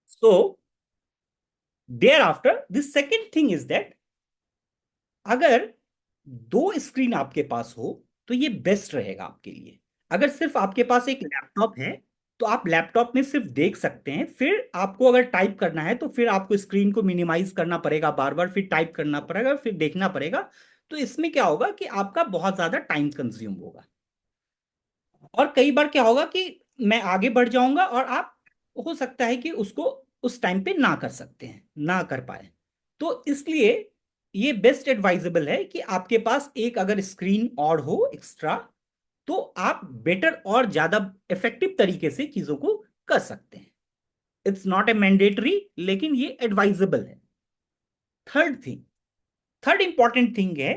So thereafter, the second thing is that अगर दो screen आपके पास हो तो ये बेस्ट रहेगा आपके लिए। अगर सिर्फ आपके पास एक लैपटॉप है तो आप लैपटॉप में सिर्फ देख सकते हैं, फिर आपको अगर टाइप करना है तो फिर आपको स्क्रीन को मिनिमाइज करना पड़ेगा, बार बार फिर टाइप करना पड़ेगा, फिर देखना पड़ेगा। तो इसमें क्या होगा कि आपका बहुत ज्यादा टाइम कंज्यूम होगा। और कई बार क्या होगा कि मैं आगे बढ़ जाऊंगा और आप हो सकता है कि उसको उस टाइम पे ना कर सकते हैं, ना कर पाए। तो इसलिए ये बेस्ट एडवाइजेबल है कि आपके पास एक अगर स्क्रीन और हो एक्स्ट्रा, तो आप बेटर और ज्यादा इफेक्टिव तरीके से चीजों को कर सकते हैं। इट्स नॉट ए मैंडेटरी, लेकिन ये एडवाइजेबल है। Third thing, third important thing है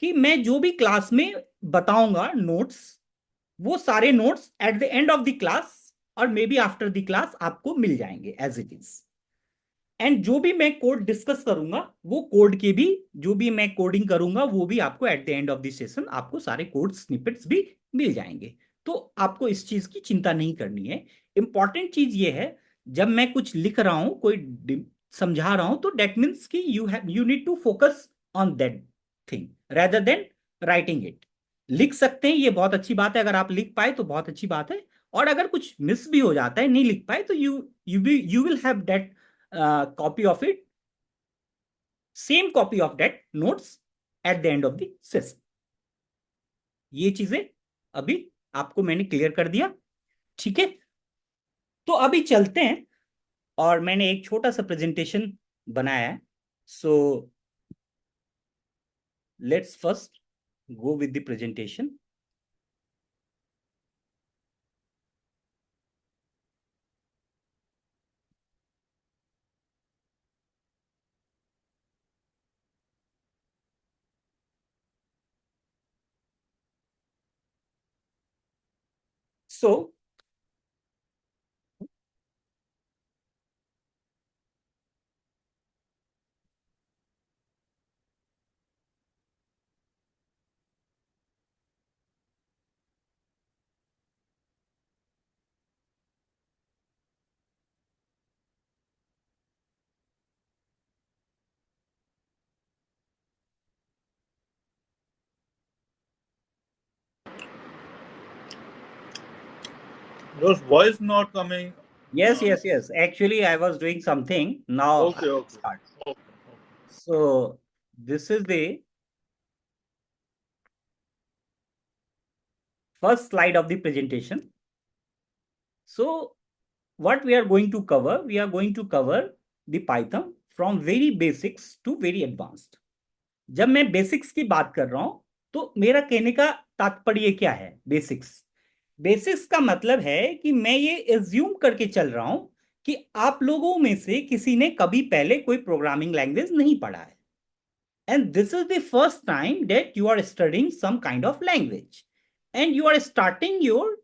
कि मैं जो भी क्लास में बताऊंगा नोट्स, वो सारे notes at the end of the class और maybe after the class आपको मिल जाएंगे एज इट इज। एंड जो भी मैं कोड डिस्कस करूंगा, वो कोड के भी, जो भी मैं कोडिंग करूंगा वो भी आपको eight the end of the session आपको सारे कोड स्निपेट्स भी मिल जाएंगे। तो आपको इस चीज की चिंता नहीं करनी है। इंपॉर्टेंट चीज ये है, जब मैं कुछ लिख रहा हूं, कोई समझा रहा हूं, तो डेट मीन्स कि you need to focus on that thing rather than writing it. लिख सकते हैं, ये बहुत अच्छी बात है, अगर आप लिख पाए तो बहुत अच्छी बात है। और अगर कुछ मिस भी हो जाता है, नहीं लिख पाए, तो you will have that copy of it, same copy of that notes at the end of the session। ये चीजें अभी आपको मैंने क्लियर कर दिया, ठीक है। तो अभी चलते हैं, और मैंने एक छोटा सा प्रेजेंटेशन बनाया है। So let's first go with the presentation. So Your voice not coming. yes, yes, yes, actually I was doing something now. Okay, okay. Start. Okay. So this is the first slide of the presentation. So what we are going to cover, we are going to cover the Python from very basics to very advanced। जब मैं basics की बात कर रहा हूं, तो मेरा कहने का तात्पर्य क्या है? बेसिक्स, बेसिक्स का मतलब है कि मैं ये एज्यूम करके चल रहा हूं कि आप लोगों में से किसी ने कभी पहले कोई प्रोग्रामिंग लैंग्वेज नहीं पढ़ा है, and this is the first time that you are studying some kind of language, and you are starting your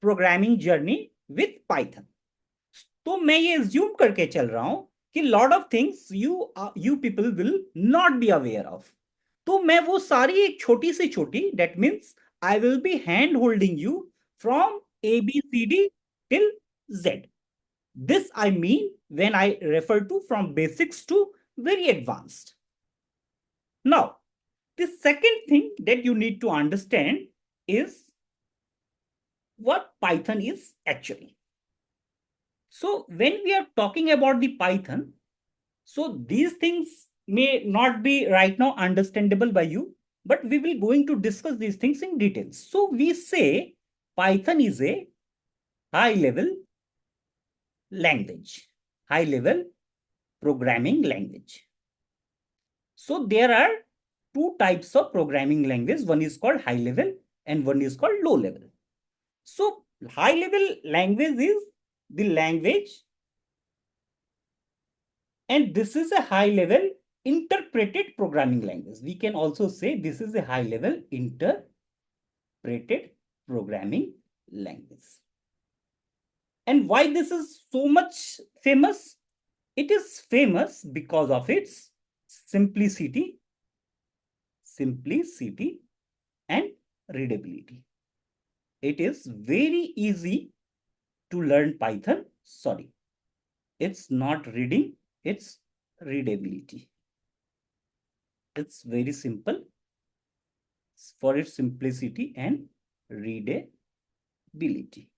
programming journey with Python. तो मैं ये एज्यूम करके चल रहा हूं कि lot of things you people will not be aware of. तो मैं वो सारी एक छोटी से छोटी, that means I will be hand holding you from ABCD till Z। This I mean when I refer to from basics to very advanced। Now, the second thing that you need to understand is what Python is actually. So when we are talking about the Python, so these things may not be right now understandable by you, but we will going to discuss these things in detail. So we say Python is a high level language, high level programming language. So there are two types of programming language. One is called high level and one is called low level. So high level language is the language, and this is a high level interpreted programming language. We can also say this is a high level interpreted programming language. And why this is so much famous? It is famous because of its simplicity, and readability. It is very easy to learn Python. Sorry. It's not reading, it's readability. It's very simple for its simplicity and readability.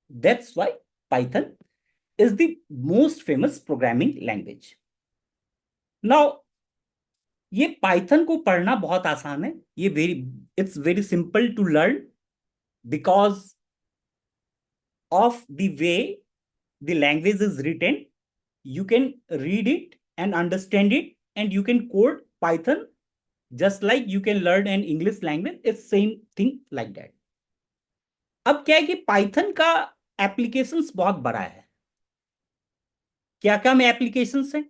That's why Python is the most famous programming language. Now, ये Python को पढ़ना बहुत आसान है. ये it's very simple to learn because of the way the language is written. You can read it and understand it, and you can code Python just like you can learn an English language. It's same thing like that. अब क्या है कि Python का applications बहुत बड़ा है. क्या क्या में एप्लीकेशंस है,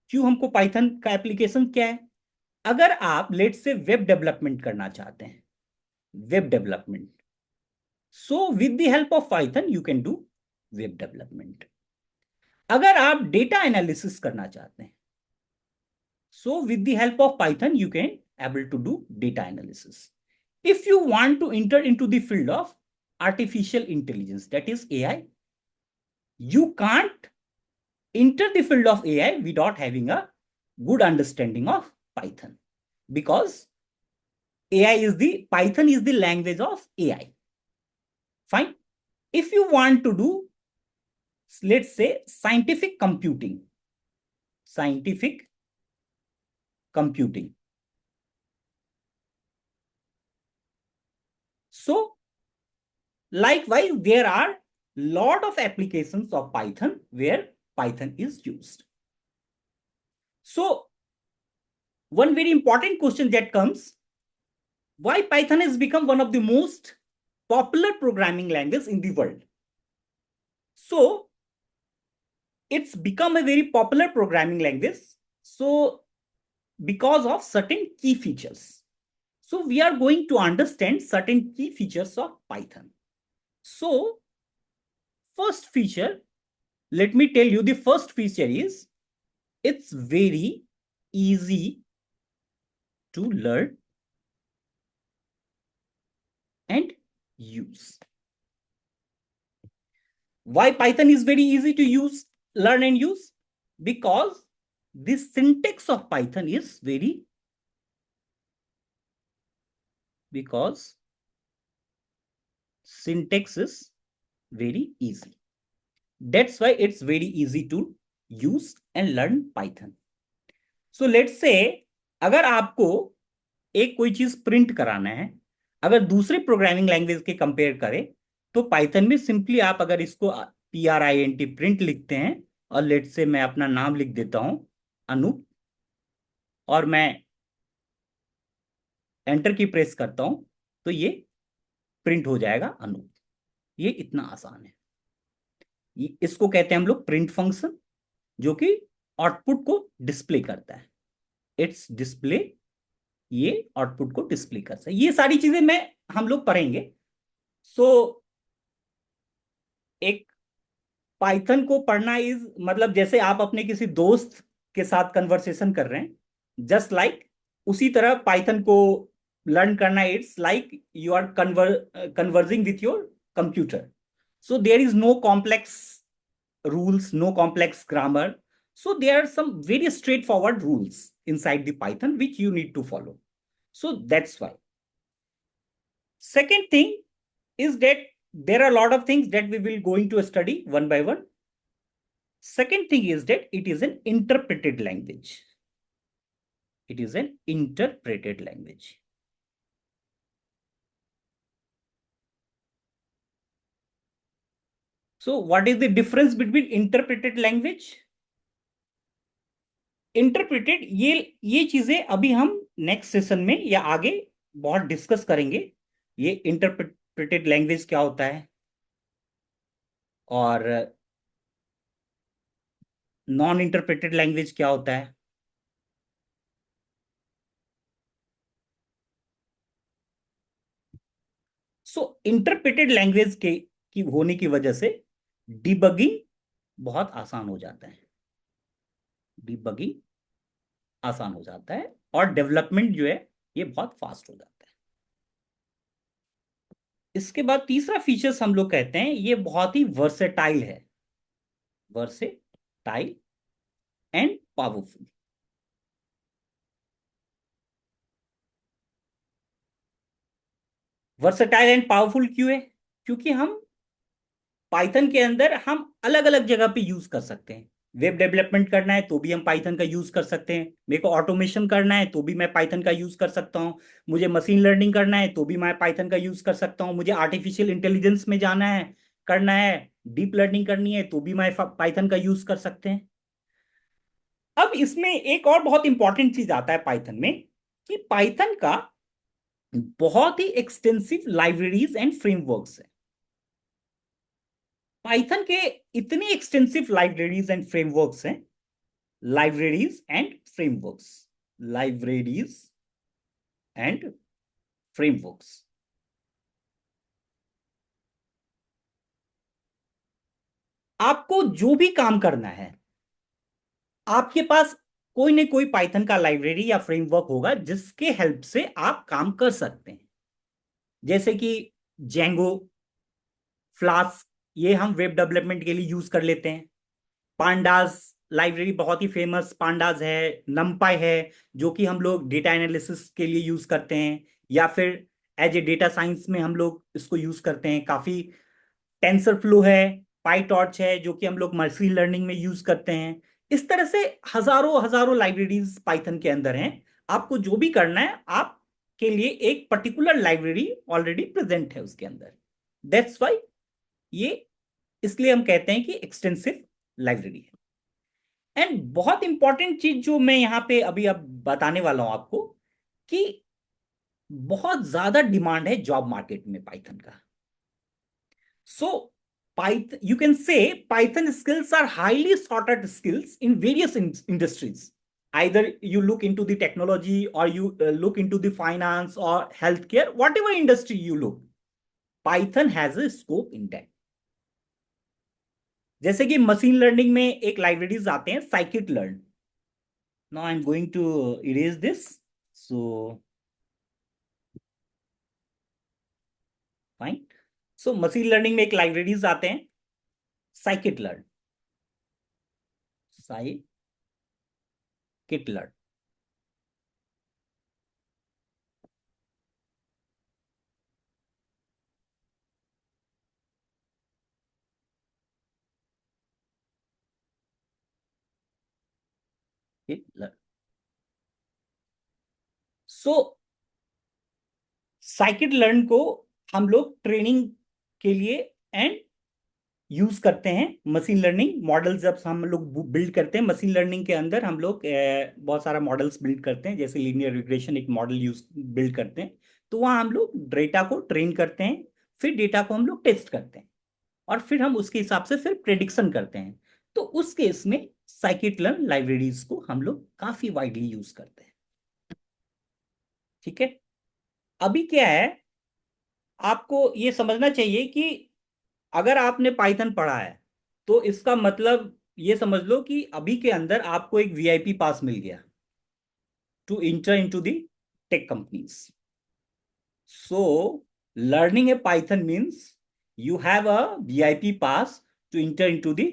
क्यों हमको Python का एप्लीकेशन क्या है? अगर आप लेट से वेब डेवलपमेंट करना चाहते हैं, web development, so with the help of Python you can do web development. अगर आप डेटा एनालिसिस करना चाहते हैं, so with the help of Python you can able to do data analysis. If you want to enter into the field of artificial intelligence, that is AI, you can't enter the field of AI without having a good understanding of Python, because Python is the language of AI. Fine. If you want to do, let's say, scientific computing, so likewise there are lot of applications of Python where Python is used. So one very important question that comes, why Python has become one of the most popular programming languages in the world? So it's become a very popular programming language, so because of certain key features. So we are going to understand certain key features of Python. So first feature, let me tell you, the first feature is it's very easy to learn and use. Why Python is very easy to use, learn and use? Because the syntax of Python is very easy. That's why it's very easy to use and learn Python. So let's say अगर आपको एक कोई चीज print कराना है, अगर दूसरे programming language के कंपेयर करें, तो पाइथन में सिंपली आप अगर इसको PRINT प्रिंट लिखते हैं, और लेट से मैं अपना नाम लिख देता हूं अनूप, और मैं एंटर की प्रेस करता हूं, तो ये प्रिंट हो जाएगा अनूप. ये इतना आसान है. इसको कहते हैं हम लोग प्रिंट फंक्शन, जो कि आउटपुट को डिस्प्ले करता है. इट्स डिस्प्ले, ये आउटपुट को डिस्प्ले करता है. ये सारी चीजें हम लोग पढ़ेंगे. सो एक पाइथन को पढ़ना इज मतलब जैसे आप अपने किसी दोस्त के साथ कन्वर्सेशन कर रहे हैं, जस्ट लाइक उसी तरह पाइथन को लर्न करना. It's like you are converging with your computer. So there is no complex rules, no complex grammar. So there are some very straightforward rules inside the Python which you need to follow. So that's why. Second thing is that there are a lot of things that we will going to study one by one. Second thing is that it is an interpreted language. It is an interpreted language. So what is the difference between interpreted language? Interpreted, ये चीजें अभी हम next session में या आगे बहुत discuss करेंगे. ये इंटरप्रेटेड लैंग्वेज क्या होता है और नॉन इंटरप्रेटेड लैंग्वेज क्या होता है. सो इंटरप्रेटेड लैंग्वेज की होने की वजह से डिबगिंग बहुत आसान हो जाता है. डिबगिंग आसान हो जाता है और डेवलपमेंट जो है ये बहुत फास्ट हो जाता है. इसके बाद तीसरा फीचर्स हम लोग कहते हैं ये बहुत ही वर्सेटाइल है. Versatile versatile and powerful. Versatile and powerful क्यों है? क्योंकि हम पाइथन के अंदर हम अलग अलग जगह पे यूज कर सकते हैं। वेब डेवलपमेंट करना है तो भी हम पाइथन का यूज कर सकते हैं, मेरे को ऑटोमेशन करना है तो भी मैं पाइथन का यूज कर सकता हूँ, मुझे मशीन लर्निंग करना है तो भी मैं पाइथन का यूज कर सकता हूँ, मुझे आर्टिफिशियल इंटेलिजेंस में जाना है, करना है, डीप लर्निंग करनी है तो भी मैं पाइथन का यूज कर सकते हैं। अब इसमें एक और बहुत इंपॉर्टेंट चीज आता है पाइथन में, कि पाइथन का बहुत ही एक्सटेंसिव लाइब्रेरीज एंड फ्रेमवर्क्स है। पाइथन के इतनी एक्सटेंसिव लाइब्रेरीज एंड फ्रेमवर्क्स हैं, libraries and frameworks, libraries and frameworks. आपको जो भी काम करना है, आपके पास कोई ना कोई पाइथन का लाइब्रेरी या फ्रेमवर्क होगा जिसके हेल्प से आप काम कर सकते हैं। जैसे कि जेंगो, फ्लास्क, ये हम वेब डेवलपमेंट के लिए यूज कर लेते हैं। पांडास लाइब्रेरी बहुत ही फेमस पांडास है। नमपाई है जो कि हम लोग डेटा एनालिसिस के लिए यूज करते हैं, या फिर एज ए डेटा साइंस में हम लोग इसको यूज करते हैं काफी। टेंसर फ्लो है, पाई टॉर्च है जो कि हम लोग मशीन लर्निंग में यूज करते हैं। इस तरह से हजारों हजारों लाइब्रेरीज पाइथन के अंदर हैं। आपको जो भी करना है, आप के लिए एक पर्टिकुलर लाइब्रेरी ऑलरेडी प्रेजेंट है उसके अंदर। दैट्स वाई ये, इसलिए हम कहते हैं कि एक्सटेंसिव लाइब्रेरी है। एंड बहुत इंपॉर्टेंट चीज जो मैं यहाँ पे अभी अब बताने वाला हूं आपको, कि बहुत ज्यादा डिमांड है जॉब मार्केट में पाइथन का। सो Python, you can say Python skills are highly sought after skills in various industries. Either you look into the technology, or you look into the finance or healthcare, whatever industry you look, Python has a scope in that. जैसे कि machine learning में एक libraries आते हैं, scikit learn. Now I am going to erase this, so fine. So machine learning में एक libraries आते हैं, scikit learn, scikit learn. So scikit learn को हम लोग ट्रेनिंग के लिए एंड यूज करते हैं। मशीन लर्निंग मॉडल्स जब हम लोग बिल्ड करते हैं, मशीन लर्निंग के अंदर हम लोग बहुत सारा मॉडल्स बिल्ड करते हैं, जैसे लीनियर रिग्रेशन एक मॉडल यूज बिल्ड करते हैं। तो वहाँ हम लोग डेटा को ट्रेन करते हैं, फिर डेटा को हम लोग टेस्ट करते हैं, और फिर हम उसके हिसाब से फिर प्रेडिक्शन करते हैं। तो उस केस में साइकिट लर्न लाइब्रेरीज को हम लोग काफी वाइडली यूज करते हैं। ठीक है। अभी क्या है, आपको ये समझना चाहिए कि अगर आपने पाइथन पढ़ा है तो इसका मतलब ये समझ लो कि अभी के अंदर आपको एक वीआईपी पास मिल गया to enter into the tech companies. So learning a Python means you have a VIP pass to enter into the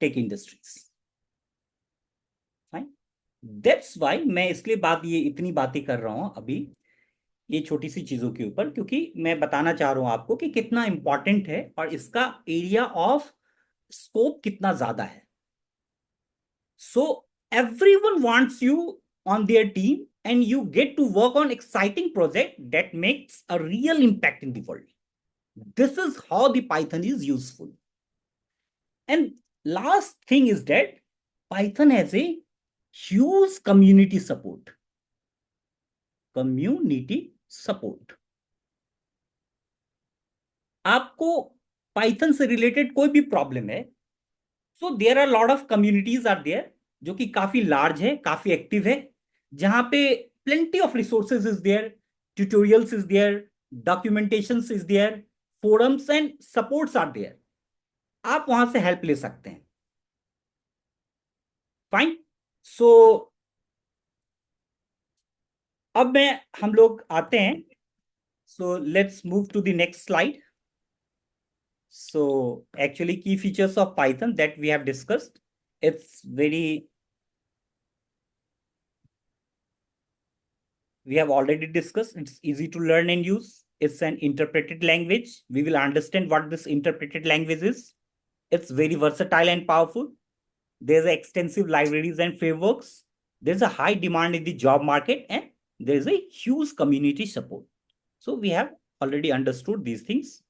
tech industries. Fine. That's why मैं इसलिए बात ये इतनी बातें कर रहा हूं अभी ये छोटी सी चीजों के ऊपर, क्योंकि मैं बताना चाह रहा हूं आपको कि कितना इंपॉर्टेंट है और इसका एरिया ऑफ स्कोप कितना ज्यादा है। So everyone wants you on their team, and you get to work on exciting project that makes a real impact in the world. This is how the Python is useful. And last thing is that Python has a huge community support. Community support. आपको Python से related कोई भी problem है, so there are lot of communities are there जो कि काफी large है, काफी एक्टिव है, जहां पे plenty of resources is there, tutorials is there, documentation is there, forums and supports are there. आप वहां से हेल्प ले सकते हैं। फाइन। सो अब मैं हम लोग आते हैं, so let's move to the next slide. So actually key features of Python that we have discussed, It's very, we have already discussed, it's easy to learn and use. It's an interpreted language. We will understand what this interpreted language is. It's very versatile and powerful. There's extensive libraries and frameworks. There's a high demand in the job market, and there's a huge community support. So we have already understood these things.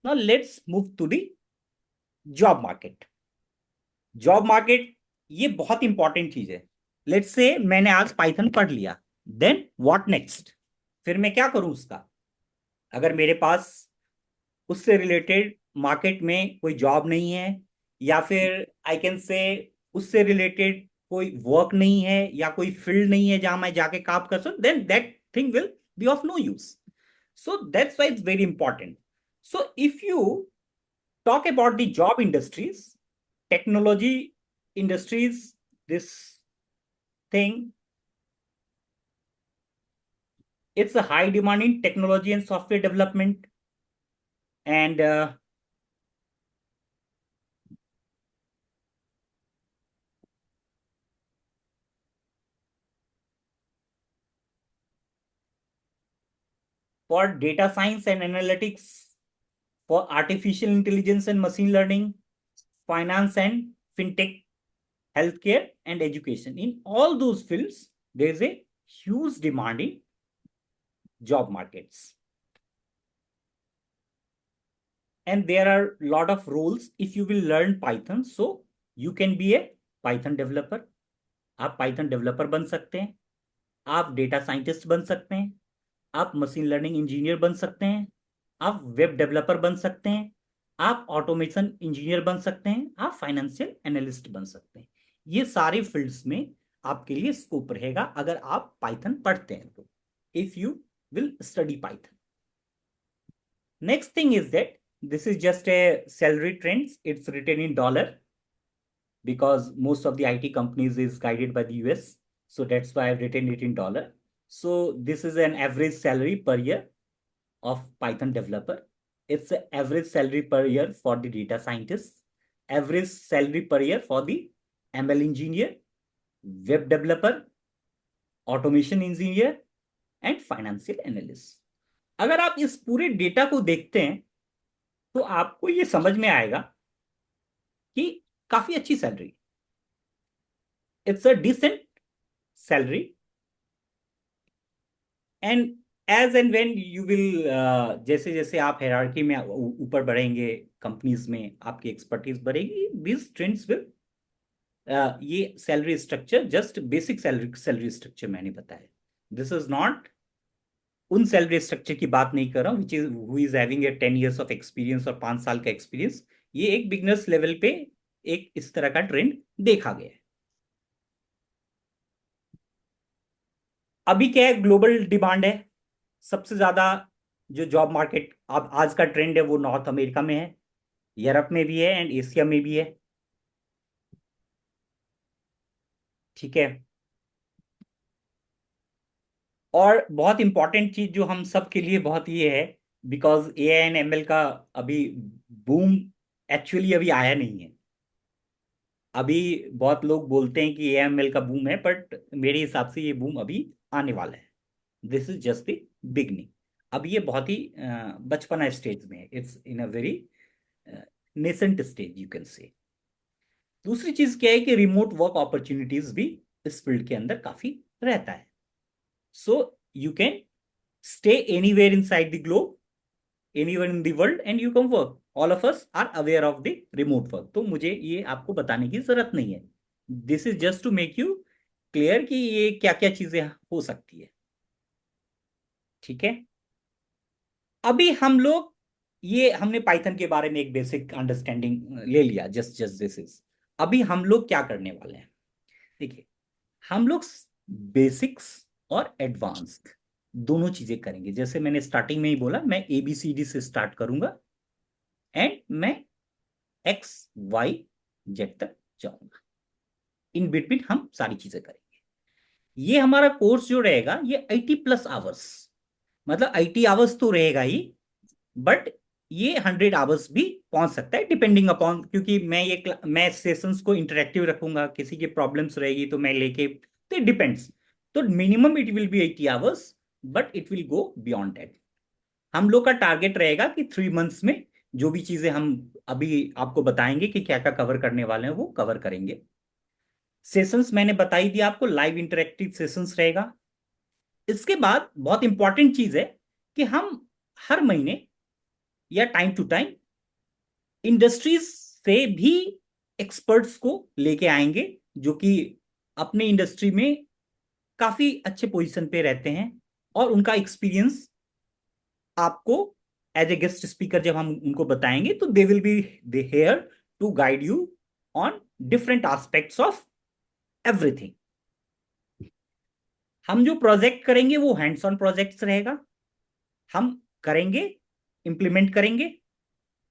Now let's move to the job market. Job market ये बहुत important चीज है. Let's say मैंने आज Python पढ़ लिया, then what next? फिर मैं क्या करूं उसका? अगर मेरे पास उससे रिलेटेड मार्केट में कोई जॉब नहीं है, या फिर आई कैन से उससे रिलेटेड कोई वर्क नहीं है, या कोई फील्ड नहीं है जहां मैं जाके काम कर सकूं, then that thing will be of no use. So that's why it's very important. So if you talk about the job industries, technology industries, this thing, it's a high demand in technology and software development. And for data science and analytics, for artificial intelligence and machine learning, finance and fintech, healthcare and education. In all those fields, there is a huge demand in job markets. And there are a lot of roles. If you will learn Python, so you can be a Python developer. आप Python developer बन सकते हैं, आप data scientist बन सकते हैं, आप machine learning engineer बन सकते हैं, आप वेब डेवलपर बन सकते हैं, आप ऑटोमेशन इंजीनियर बन सकते हैं, आप फाइनेंशियल एनालिस्ट बन सकते हैं. ये सारे फील्ड्स में आपके लिए स्कोप रहेगा अगर आप पाइथन पढ़ते हैं तो, if you will study Python. Next thing is that this is just a salary trends. It's written in dollar because most of the IT companies is guided by the US. So that's why I've written it in dollar. So this is an average salary per year of Python developer. It's an average salary per year for the data scientist, average salary per year for the ML engineer, web developer, automation engineer and financial analyst. अगर आप इस पूरे data को देखते हैं तो आपको ये समझ में आएगा कि काफी अच्छी salary, it's a decent salary. And as and when you will, जैसे जैसे आप हायरार्की में ऊपर बढ़ेंगे, कंपनीज में आपकी एक्सपर्टीज बढ़ेगी, दिस ट्रेंड्स विल, ये salary structure just basic salary structure मैंने बताया. दिस इज नॉट उन सैलरी स्ट्रक्चर की बात नहीं कर रहा हूं which is who is having a 10 years of experience और 5 साल का एक्सपीरियंस. ये एक बिगनर्स लेवल पे एक इस तरह का ट्रेंड देखा गया है. अभी क्या है, ग्लोबल डिमांड है. सबसे ज्यादा जो जॉब मार्केट अब आज का ट्रेंड है वो नॉर्थ अमेरिका में है, यूरोप में भी है एंड एशिया में भी है. ठीक है. और बहुत इंपॉर्टेंट चीज जो हम सब के लिए बहुत ये है, बिकॉज AI एंड ML का अभी बूम एक्चुअली अभी आया नहीं है. अभी बहुत लोग बोलते हैं कि AML का बूम है, बट मेरे हिसाब से ये बूम अभी आने वाला है. This is just the beginning. अब ये बहुत ही बचपना स्टेज में है. It's in a very nascent stage you can say. दूसरी चीज क्या है कि रिमोट वर्क अपॉर्चुनिटीज भी इस फील्ड के अंदर काफी रहता है. So you can stay anywhere inside the globe, anywhere in the world and you can work. All of us are aware of the remote work. तो मुझे ये आपको बताने की जरूरत नहीं है. This is just to make you clear कि ये क्या क्या चीजें हो सकती है. ठीक है. अभी हम लोग, ये हमने पाइथन के बारे में एक बेसिक अंडरस्टैंडिंग ले लिया. जस्ट जस्ट दिस इज, अभी हम लोग क्या करने वाले हैं. देखिए, हम लोग बेसिक्स और एडवांस्ड दोनों चीजें करेंगे. जैसे मैंने स्टार्टिंग में ही बोला, मैं ABCD से स्टार्ट करूंगा एंड मैं XYZ तक जाऊंगा. इन बिटवीन हम सारी चीजें करेंगे. ये हमारा कोर्स जो रहेगा ये 80+ आवर्स, मतलब 80 आवर्स तो रहेगा ही, बट ये 100 आवर्स भी पहुंच सकता है, डिपेंडिंग अपॉन, क्योंकि मैं सेशंस को इंटरेक्टिव रखूंगा, किसी की प्रॉब्लम्स रहेगी तो मैं लेके, तो इट डिपेंड्स। तो minimum it will be 80 hours, but it will go beyond that. हम लोग का टारगेट रहेगा कि 3 मंथ्स में जो भी चीजें हम अभी आपको बताएंगे कि क्या क्या कवर करने वाले हैं वो कवर करेंगे। सेशंस मैंने बताई दिया आपको, लाइव इंटरेक्टिव सेशंस रहेगा। इसके बाद बहुत इंपॉर्टेंट चीज है कि हम हर महीने या टाइम टू टाइम इंडस्ट्रीज से भी एक्सपर्ट्स को लेके आएंगे, जो कि अपने इंडस्ट्री में काफी अच्छे पोजीशन पे रहते हैं, और उनका एक्सपीरियंस आपको एज ए गेस्ट स्पीकर जब हम उनको बताएंगे तो they will be they here to guide you on different aspects of everything. हम जो प्रोजेक्ट करेंगे वो हैंड्स ऑन प्रोजेक्ट्स रहेगा, हम करेंगे, इंप्लीमेंट करेंगे।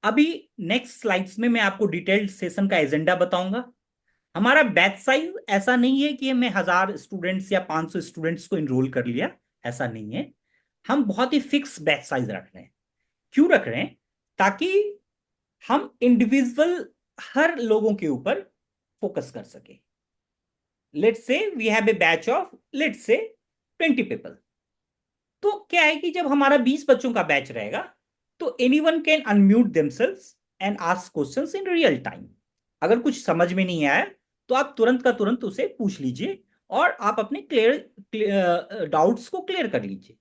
अभी नेक्स्ट स्लाइड्स में मैं आपको डिटेल्ड सेशन का एजेंडा बताऊंगा। हमारा बैच साइज ऐसा नहीं है कि हमें 1000 स्टूडेंट्स या 500 स्टूडेंट्स को इनरोल कर लिया, ऐसा नहीं है। हम बहुत ही फिक्स बैच साइज रख रहे हैं। क्यों रख रहे हैं? ताकि हम इंडिविजुअल हर लोगों के ऊपर फोकस कर सके। Let's say we have a batch of, let's say 20 people. तो क्या है कि जब हमारा 20 बच्चों का बैच रहेगा तो anyone can unmute themselves and ask questions in real time. अगर कुछ समझ में नहीं आया तो आप तुरंत का तुरंत उसे पूछ लीजिए, और आप अपने क्लियर डाउट्स को क्लियर कर लीजिए।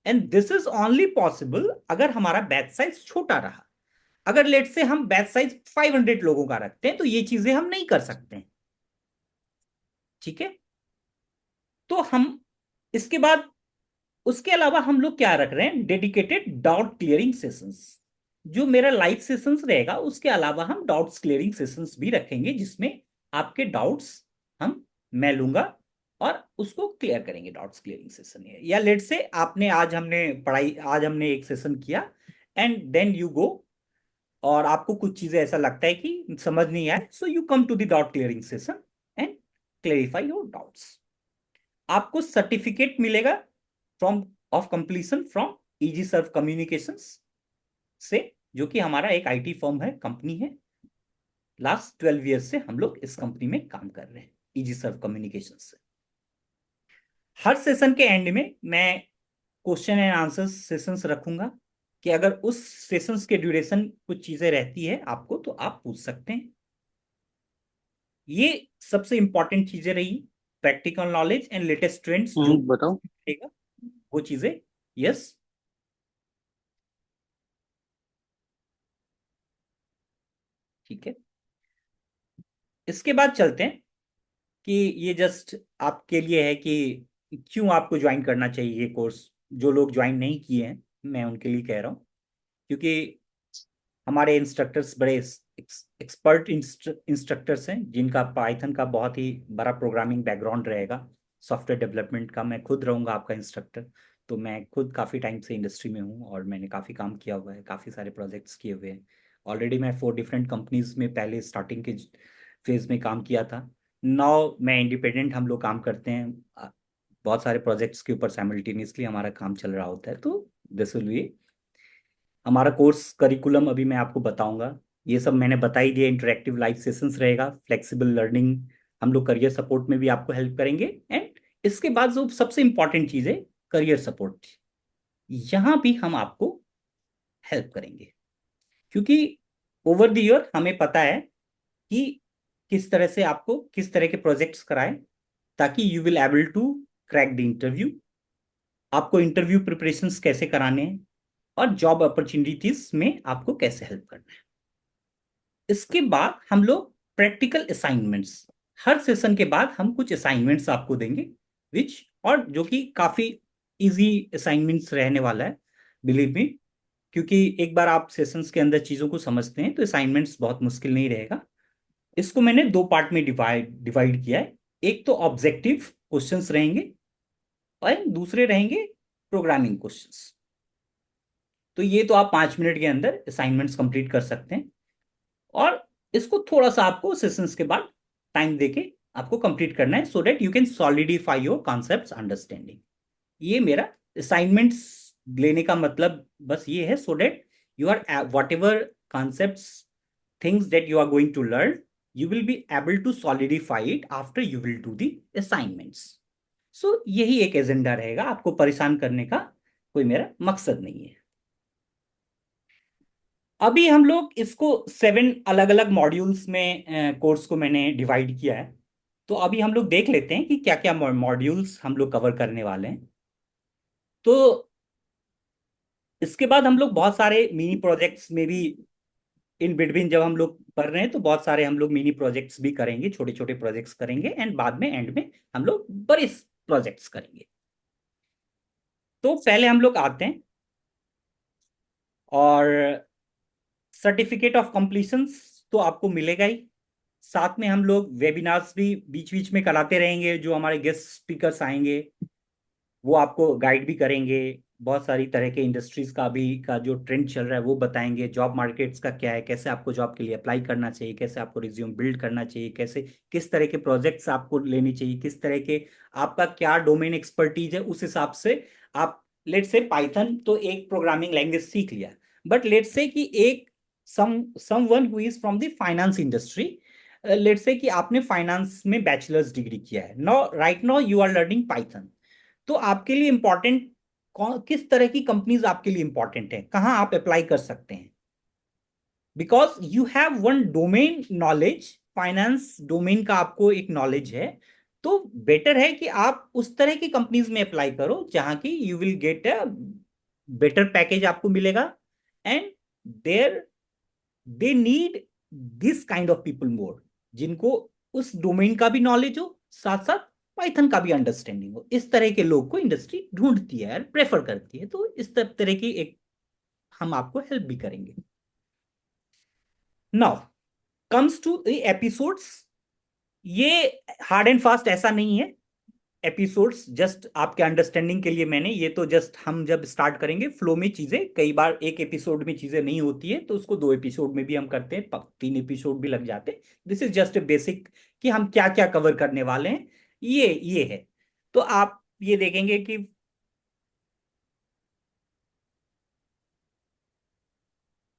And this is only possible अगर हमारा बैच साइज छोटा रहा। अगर लेट से हम बैच साइज 500 लोगों का रखते हैं तो ये चीजें हम नहीं कर सकते हैं। ठीक है? तो हम इसके बाद, उसके अलावा हम लोग क्या रख रहे हैं, डेडिकेटेड डाउट क्लियरिंग सेशंस। जो मेरा लाइव सेशंस रहेगा उसके अलावा हम डाउट्स क्लियरिंग सेशंस भी रखेंगे, जिसमें आपके डाउट्स हम मैं लूंगा और उसको क्लियर करेंगे। डाउट्स क्लियरिंग सेशन है, या लेट से आपने आज हमने एक सेशन किया एंड देन यू गो, और आपको कुछ चीजें ऐसा लगता है कि समझ नहीं आए, so you come to the doubt clearing session and clarify your doubts. आपको सर्टिफिकेट मिलेगा from of completion from easy serve communications से, जो कि हमारा एक आईटी फर्म है, कंपनी है। लास्ट 12 ईयर से हम लोग इस कंपनी में काम कर रहे हैं, इजी सर्व कम्युनिकेशन से। हर सेशन के एंड में मैं क्वेश्चन एंड आंसर सेशंस रखूंगा, कि अगर उस सेशंस के ड्यूरेशन कुछ चीजें रहती है आपको तो आप पूछ सकते हैं। ये सबसे इंपॉर्टेंट चीजें रही, practical knowledge and latest trends जो बताओ। वो चीजें। यस, ठीक है। इसके बाद चलते हैं कि ये जस्ट आपके लिए है कि क्यों आपको ज्वाइन करना चाहिए ये कोर्स। जो लोग ज्वाइन नहीं किए हैं मैं उनके लिए कह रहा हूँ, क्योंकि हमारे इंस्ट्रक्टर्स बड़े एक्सपर्ट इंस्ट्रक्टर्स हैं, जिनका पाइथन का बहुत ही बड़ा प्रोग्रामिंग बैकग्राउंड रहेगा। सॉफ्टवेयर डेवलपमेंट का मैं खुद रहूंगा आपका इंस्ट्रक्टर, तो मैं खुद काफ़ी टाइम से इंडस्ट्री में हूँ और मैंने काफ़ी काम किया हुआ है, काफ़ी सारे प्रोजेक्ट्स किए हुए हैं। ऑलरेडी मैं 4 डिफरेंट कंपनीज में पहले स्टार्टिंग के फेज में काम किया था। नाउ मैं इंडिपेंडेंट, हम लोग काम करते हैं बहुत सारे प्रोजेक्ट्स के ऊपर साइमल्टेनियसली हमारा काम चल रहा होता है। तो दिस विल बी हमारा कोर्स करिकुलम, अभी मैं आपको बताऊंगा। ये सब मैंने बता ही दिया। इंटरेक्टिव लाइव सेशंस रहेगा, फ्लेक्सिबल लर्निंग, हम लोग करियर सपोर्ट में भी आपको हेल्प करेंगे। एंड इसके बाद जो सबसे इंपॉर्टेंट चीज है, करियर सपोर्ट, यहां भी हम आपको हेल्प करेंगे, क्योंकि ओवर द ईयर हमें पता है कि किस तरह से आपको किस तरह के प्रोजेक्ट्स कराएं, ताकि you will able to crack the interview. आपको इंटरव्यू प्रिपरेशंस कैसे कराने हैं और जॉब अपॉर्चुनिटीज में आपको कैसे हेल्प करना है। इसके बाद हम लोग प्रैक्टिकल असाइनमेंट्स, हर सेशन के बाद हम कुछ असाइनमेंट्स आपको देंगे, विच, और जो कि काफी इजी असाइनमेंट्स रहने वाला है, बिलीव मी। क्योंकि एक बार आप सेशंस के अंदर चीजों को समझते हैं तो असाइनमेंट्स बहुत मुश्किल नहीं रहेगा। इसको मैंने 2 पार्ट में डिवाइड डिवाइड किया है। एक तो ऑब्जेक्टिव क्वेश्चंस रहेंगे और दूसरे रहेंगे प्रोग्रामिंग क्वेश्चंस। तो ये तो आप 5 मिनट के अंदर असाइनमेंट्स कंप्लीट कर सकते हैं, और इसको थोड़ा सा आपको सेशंस के बाद टाइम देके आपको कंप्लीट करना है, सो that you can solidify your concepts understanding. ये मेरा असाइनमेंट्स लेने का मतलब बस ये है, so that You are whatever concepts, things that you are going to learn, you will be able to solidify it after you will do the assignments. So यही एक एजेंडा रहेगा, आपको परेशान करने का कोई मेरा मकसद नहीं है। अभी हम लोग इसको 7 अलग अलग मॉड्यूल्स में कोर्स को मैंने डिवाइड किया है। तो अभी हम लोग देख लेते हैं कि क्या क्या मॉड्यूल्स हम लोग कवर करने वाले हैं। तो इसके बाद हम लोग बहुत सारे मिनी प्रोजेक्ट्स में भी इन बिटवीन, जब हम लोग कर रहे हैं तो बहुत सारे हम लोग मिनी प्रोजेक्ट्स भी करेंगे, छोटे छोटे प्रोजेक्ट्स करेंगे, एंड बाद में एंड में हम लोग बड़े प्रोजेक्ट्स करेंगे। तो पहले हम लोग आते हैं, और सर्टिफिकेट ऑफ कंप्लीशन तो आपको मिलेगा ही। साथ में हम लोग वेबिनार्स भी बीच बीच में कराते रहेंगे, जो हमारे गेस्ट स्पीकर्स आएंगे वो आपको गाइड भी करेंगे, बहुत सारी तरह के इंडस्ट्रीज का अभी का जो ट्रेंड चल रहा है वो बताएंगे, जॉब मार्केट्स का क्या है, कैसे आपको जॉब के लिए अप्लाई करना चाहिए, कैसे आपको रिज्यूम बिल्ड करना चाहिए, कैसे किस तरह के प्रोजेक्ट्स आपको लेने चाहिए, किस तरह के आपका क्या डोमेन एक्सपर्टीज है, उस हिसाब से आप, लेट्स से पाइथन तो एक प्रोग्रामिंग लैंग्वेज सीख लिया, बट लेट्स से कि एक someone who is from the finance industry, let's say कि आपने फाइनेंस में बैचलर्स डिग्री किया है, now right now you are learning Python. तो आपके लिए इंपॉर्टेंट कौन, किस तरह की कंपनीज आपके लिए इंपॉर्टेंट है, कहां आप अप्लाई कर सकते हैं, because you have one domain knowledge, finance domain का आपको एक नॉलेज है। तो बेटर है कि आप उस तरह की कंपनीज में अप्लाई करो जहां की you will get a better package आपको मिलेगा, and there they need this kind of people more, जिनको उस डोमेन का भी नॉलेज हो, साथ साथ पाइथन का भी अंडरस्टैंडिंग हो। इस तरह के लोग को इंडस्ट्री ढूंढती है और प्रेफर करती है, तो इस तरह की एक हम आपको हेल्प भी करेंगे। Now comes to the episodes. ये हार्ड एंड फास्ट ऐसा नहीं है, एपिसोड्स जस्ट आपके अंडरस्टैंडिंग के लिए मैंने ये तो जस्ट, हम जब स्टार्ट करेंगे फ्लो में चीजें, कई बार एक एपिसोड में चीजें नहीं होती है तो उसको 2 एपिसोड में भी हम करते हैं, 3 एपिसोड भी लग जाते हैं। This is just a basic कि हम क्या क्या कवर करने वाले हैं, ये है। तो आप ये देखेंगे कि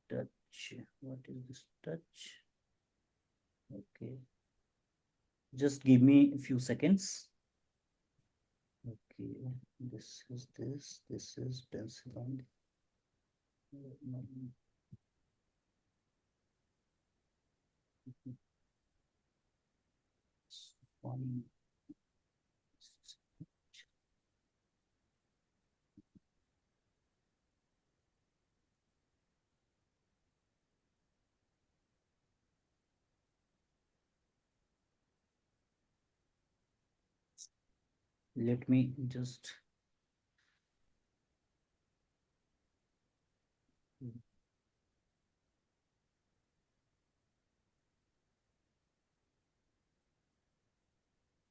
touch, what is this touch, okay, just give me few seconds. Okay, this is pencil on one. Let me just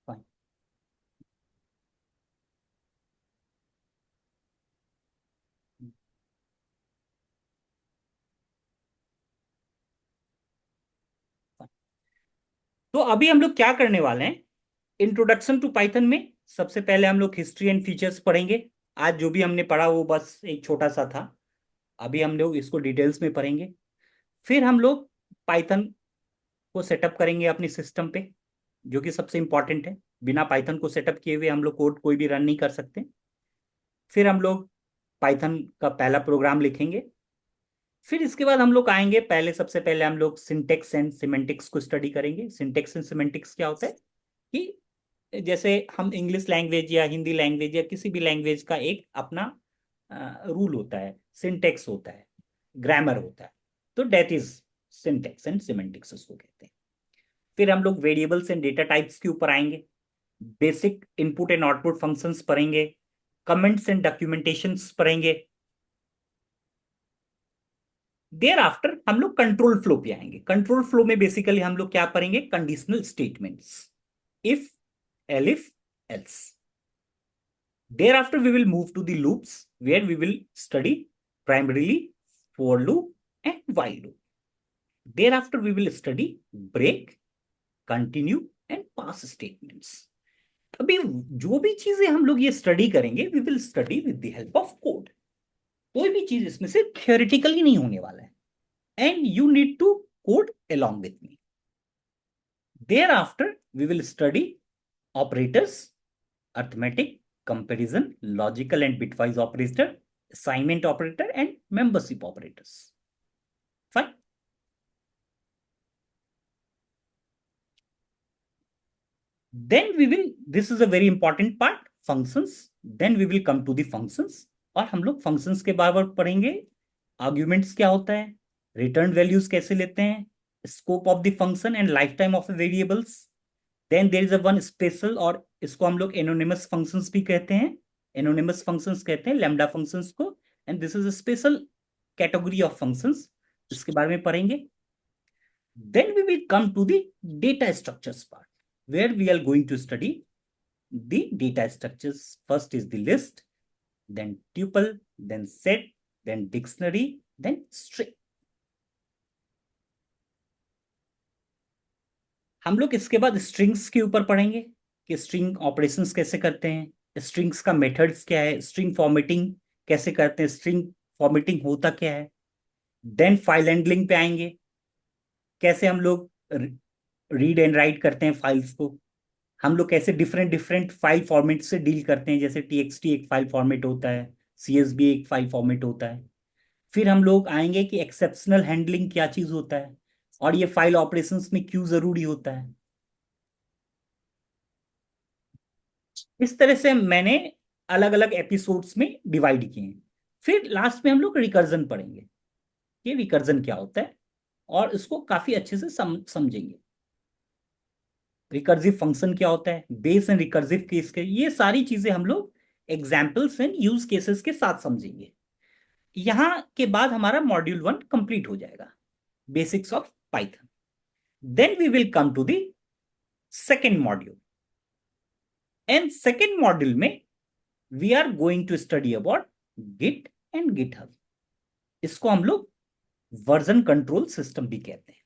fine. तो अभी हम लोग क्या करने वाले हैं, इंट्रोडक्शन टू पाइथन में सबसे पहले हम लोग हिस्ट्री एंड फीचर्स पढ़ेंगे। आज जो भी हमने पढ़ा वो बस एक छोटा सा था, अभी हम लोग इसको डिटेल्स में पढ़ेंगे। फिर हम लोग पाइथन को सेटअप करेंगे अपने सिस्टम पे, जो कि सबसे इंपॉर्टेंट है, बिना पाइथन को सेटअप किए हुए हम लोग कोड कोई भी रन नहीं कर सकते। फिर हम लोग पाइथन का पहला प्रोग्राम लिखेंगे। फिर इसके बाद हम लोग आएंगे, पहले सबसे पहले हम लोग सिंटेक्स एंड सिमेंटिक्स को स्टडी करेंगे। सिंटेक्स एंड सिमेंटिक्स क्या होता है कि जैसे हम इंग्लिश लैंग्वेज या हिंदी लैंग्वेज या किसी भी लैंग्वेज का एक अपना रूल होता है, सिंटेक्स होता है, ग्रामर होता है, तो that is syntax and semantics उसको कहते हैं। फिर हम लोग वेरिएबल्स एंड डेटा टाइप्स के ऊपर आएंगे, basic input and output functions पढ़ेंगे, कमेंट्स एंड डॉक्यूमेंटेशंस पढ़ेंगे। देयर आफ्टर हम लोग कंट्रोल फ्लो पे आएंगे। कंट्रोल फ्लो में बेसिकली हम लोग क्या पढ़ेंगे, conditional statements, if, elif, else. Thereafter, we will move to the loops where we will study primarily for loop and while loop. Thereafter, we will study break, continue and pass statements. अभी जो भी चीजें हम लोग ये study करेंगे, we will study with the help of code. कोई भी चीज इसमें से थियोरिटिकली नहीं होने वाला है, and you need to code along with me. Thereafter we will study operators, arithmetic, comparison, logical and bitwise operator, assignment operator and membership operators. Fine. Then we will, this is a very important part, functions. Then we will come to the functions. और हम लोग functions के बारे में पढ़ेंगे, arguments क्या होता है, return values कैसे लेते हैं, scope of the function and lifetime of the variables. Then there is a one special, और इसको हम लोग anonymous functions भी कहते हैं, anonymous functions कहते हैं lambda functions को, and this is a special category of functions, इसके बारे में पढ़ेंगे. Then we will come to the data structures part, where we are going to study the data structures. First is the list, then tuple, then set, then dictionary, then string. हम लोग इसके बाद strings के ऊपर पढ़ेंगे कि string operations कैसे करते हैं, स्ट्रिंग्स का मेथड्स क्या है, स्ट्रिंग फॉर्मेटिंग कैसे करते हैं, स्ट्रिंग फॉर्मेटिंग होता क्या है. देन फाइल हैंडलिंग पे आएंगे, कैसे हम लोग रीड एंड राइट करते हैं फाइल्स को, हम लोग कैसे डिफरेंट डिफरेंट फाइल फॉर्मेट से डील करते हैं, जैसे टीएक्सटी एक फाइल फॉर्मेट होता है, सीएसबी एक फाइल फॉर्मेट होता है. फिर हम लोग आएंगे कि एक्सेप्शनल हैंडलिंग क्या चीज होता है और ये फाइल ऑपरेशंस में क्यों जरूरी होता है. इस तरह से मैंने अलग अलग एपिसोड्स में डिवाइड किए हैं. फिर लास्ट में हम लोग रिकर्जन पढ़ेंगे कि रिकर्जन क्या होता है और इसको काफी अच्छे से समझेंगे. रिकर्सिव फंक्शन क्या होता है, बेस एंड रिकर्सिव केस के, ये सारी चीजें हम लोग एग्जाम्पल्स एंड यूज केसेस के साथ समझेंगे. यहां के बाद हमारा मॉड्यूल 1 कंप्लीट हो जाएगा, basics of Python. Then we will come to the second module, and second module में we are going to study about Git and GitHub. इसको हम लोग वर्जन कंट्रोल सिस्टम भी कहते हैं.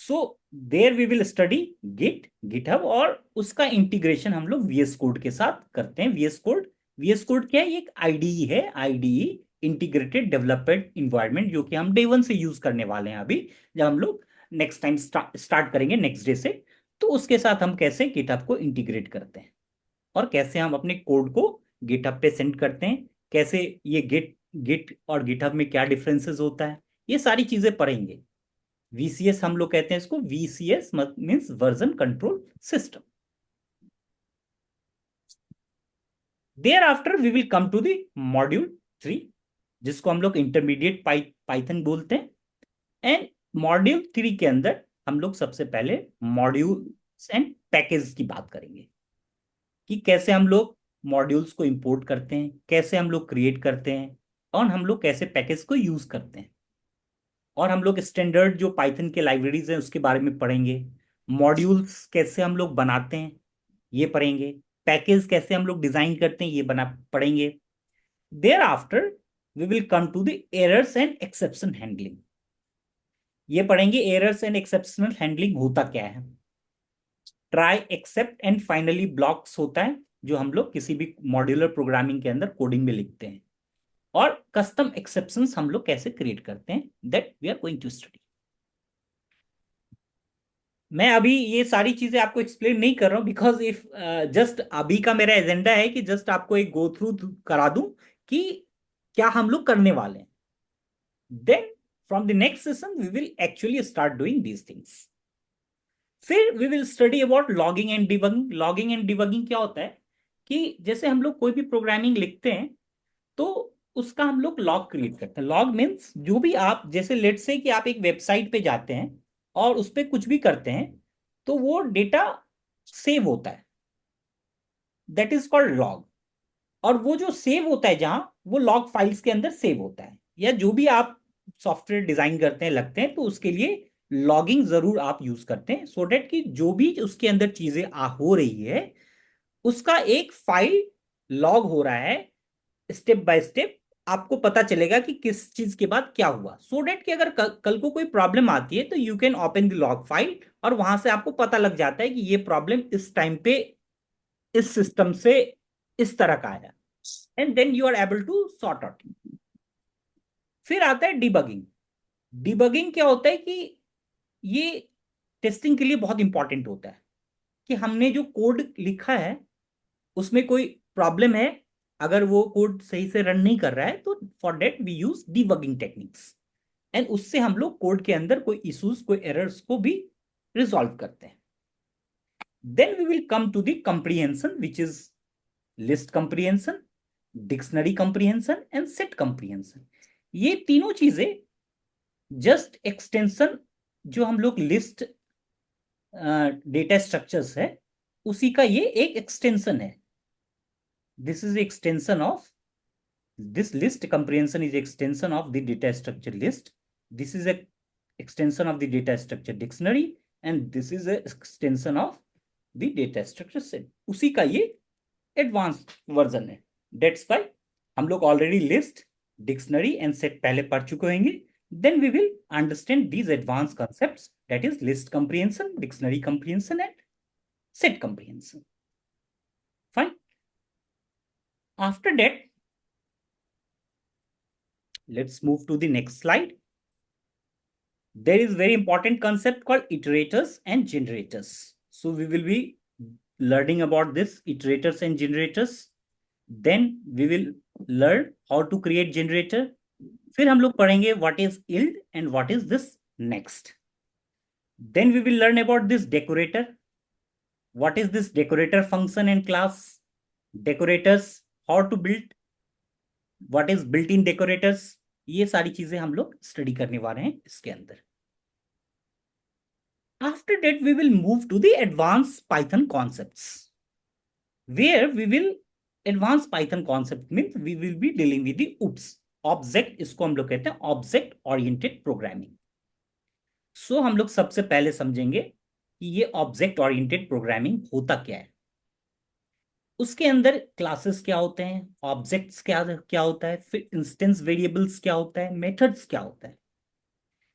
So there we will study Git, GitHub, और उसका integration हम लोग वीएस कोड के साथ करते हैं. वीएस कोड क्या है, एक आईडीई है, आईडीई इंटीग्रेटेड डेवलपमेंट इन्वायरमेंट, जो कि हम डे 1 से यूज करने वाले हैं. अभी जब हम लोग नेक्स्ट टाइम स्टार्ट करेंगे नेक्स्ट डे से, तो उसके साथ हम कैसे गिटहब को इंटीग्रेट करते हैं और कैसे हम अपने कोड को गिटहब पे सेंड करते हैं, कैसे ये गिट और गिटहब में क्या डिफरेंसेस होता है, ये सारी चीजें पढ़ेंगे. वीसीएस हम लोग कहते हैं इसको, VCS means version control system. Thereafter we will come to the module 3, जिसको हम लोग इंटरमीडिएट पाइथन बोलते हैं. एंड मॉड्यूल 3 के अंदर हम लोग सबसे पहले मॉड्यूल्स एंड पैकेज की बात करेंगे कि कैसे हम लोग मॉड्यूल्स को इंपोर्ट करते हैं, कैसे हम लोग क्रिएट करते हैं, और हम लोग कैसे पैकेज को यूज करते हैं. और हम लोग स्टैंडर्ड जो पाइथन के लाइब्रेरीज हैं उसके बारे में पढ़ेंगे. मॉड्यूल्स कैसे हम लोग बनाते हैं ये पढ़ेंगे. पैकेज कैसे हम लोग डिजाइन करते हैं ये बना पढ़ेंगे. Thereafter we will come to the errors and exception handling. ये पढ़ेंगे एरर्स एंड एक्सेप्शनल हैंडलिंग होता क्या है. Try, except and finally blocks होता है जो हम लोग किसी भी मॉड्यूलर प्रोग्रामिंग के अंदर कोडिंग में लिखते हैं. और कस्टम एक्सेप्शंस हम लोग कैसे क्रिएट करते हैं, that we are going to study. मैं अभी ये सारी चीजें आपको एक्सप्लेन नहीं कर रहा हूं, बिकॉज इफ जस्ट अभी का मेरा एजेंडा है कि जस्ट आपको एक गो थ्रू करा दूं कि क्या हम लोग करने वाले हैं. Then from the next session we will actually start doing these things. फिर we will study about logging and debugging. Logging and debugging क्या होता है कि जैसे हम लोग कोई भी प्रोग्रामिंग लिखते हैं तो उसका हम लोग लॉग क्रिएट करते हैं. लॉग मीन्स जो भी आप, जैसे लेट से कि आप एक वेबसाइट पे जाते हैं और उस पर कुछ भी करते हैं तो वो डेटा सेव होता है, दैट इज कॉल्ड लॉग. और वो जो सेव होता है जहां, वो लॉग फाइल्स के अंदर सेव होता है. या जो भी आप सॉफ्टवेयर डिजाइन करते हैं लगते हैं तो उसके लिए लॉगिंग जरूर आप यूज करते हैं, सो डेट कि जो भी उसके अंदर चीजें हो रही है उसका एक फाइल लॉग हो रहा है, स्टेप बाय स्टेप आपको पता चलेगा कि किस चीज के बाद क्या हुआ. सो डेट कि अगर कल को कोई प्रॉब्लम आती है तो you can open the log file और वहां से आपको पता लग जाता है कि ये प्रॉब्लम इस टाइम पे इस सिस्टम से इस तरह का आया. And then you are able to sort out. फिर आता है डिबगिंग। डिबगिंग क्या होता है कि ये टेस्टिंग के लिए बहुत इंपॉर्टेंट होता है कि हमने जो कोड लिखा है उसमें कोई प्रॉब्लम है, अगर वो कोड सही से रन नहीं कर रहा है तो for that we use debugging techniques. And उससे हम लोग कोड के अंदर कोई इश्यूज कोई एरर्स को भी रिजॉल्व करते हैं। Then we will come to the comprehension which is list comprehension, dictionary comprehension and set comprehension. ये तीनों चीजें जस्ट एक्सटेंशन, जो हम लोग लिस्ट डेटा स्ट्रक्चर्स है उसी का ये एक एक्सटेंशन है। This is extension of this list comprehension is extension of the data structure list. This is a extension of the data structure dictionary and this is a extension of the data structure set. उसी का ये advance version है। That's why हम लोग already list dictionary and set पहले पढ़ चुके होंगे। Then we will understand these advanced concepts, that is list comprehension, dictionary comprehension and set comprehension. Fine. After that, let's move to the next slide. There is very important concept called iterators and generators. So we will be learning about this iterators and generators. Then we will learn how to create generator. फिर हम लोग पढ़ेंगे what is yield and what is this next. Then we will learn about this decorator. What is this decorator function and class? Decorators, how to build, what is built-in decorators. ये सारी चीजें हम लोग study करने वाले हैं इसके अंदर। After that, we will move to the advanced Python concepts, where we will advanced Python concept means we will be dealing with the OOPS object, इसको हम लोग कहते हैं ऑब्जेक्ट ओरिएंटेड प्रोग्रामिंग। सो हम लोग सबसे पहले समझेंगे कि ये ऑब्जेक्ट ओरिएंटेड प्रोग्रामिंग होता क्या है। उसके अंदर क्लासेस क्या होते हैं, ऑब्जेक्ट्स क्या क्या होता है, फिर इंस्टेंस वेरिएबल्स क्या होता है, मेथड्स क्या होता है।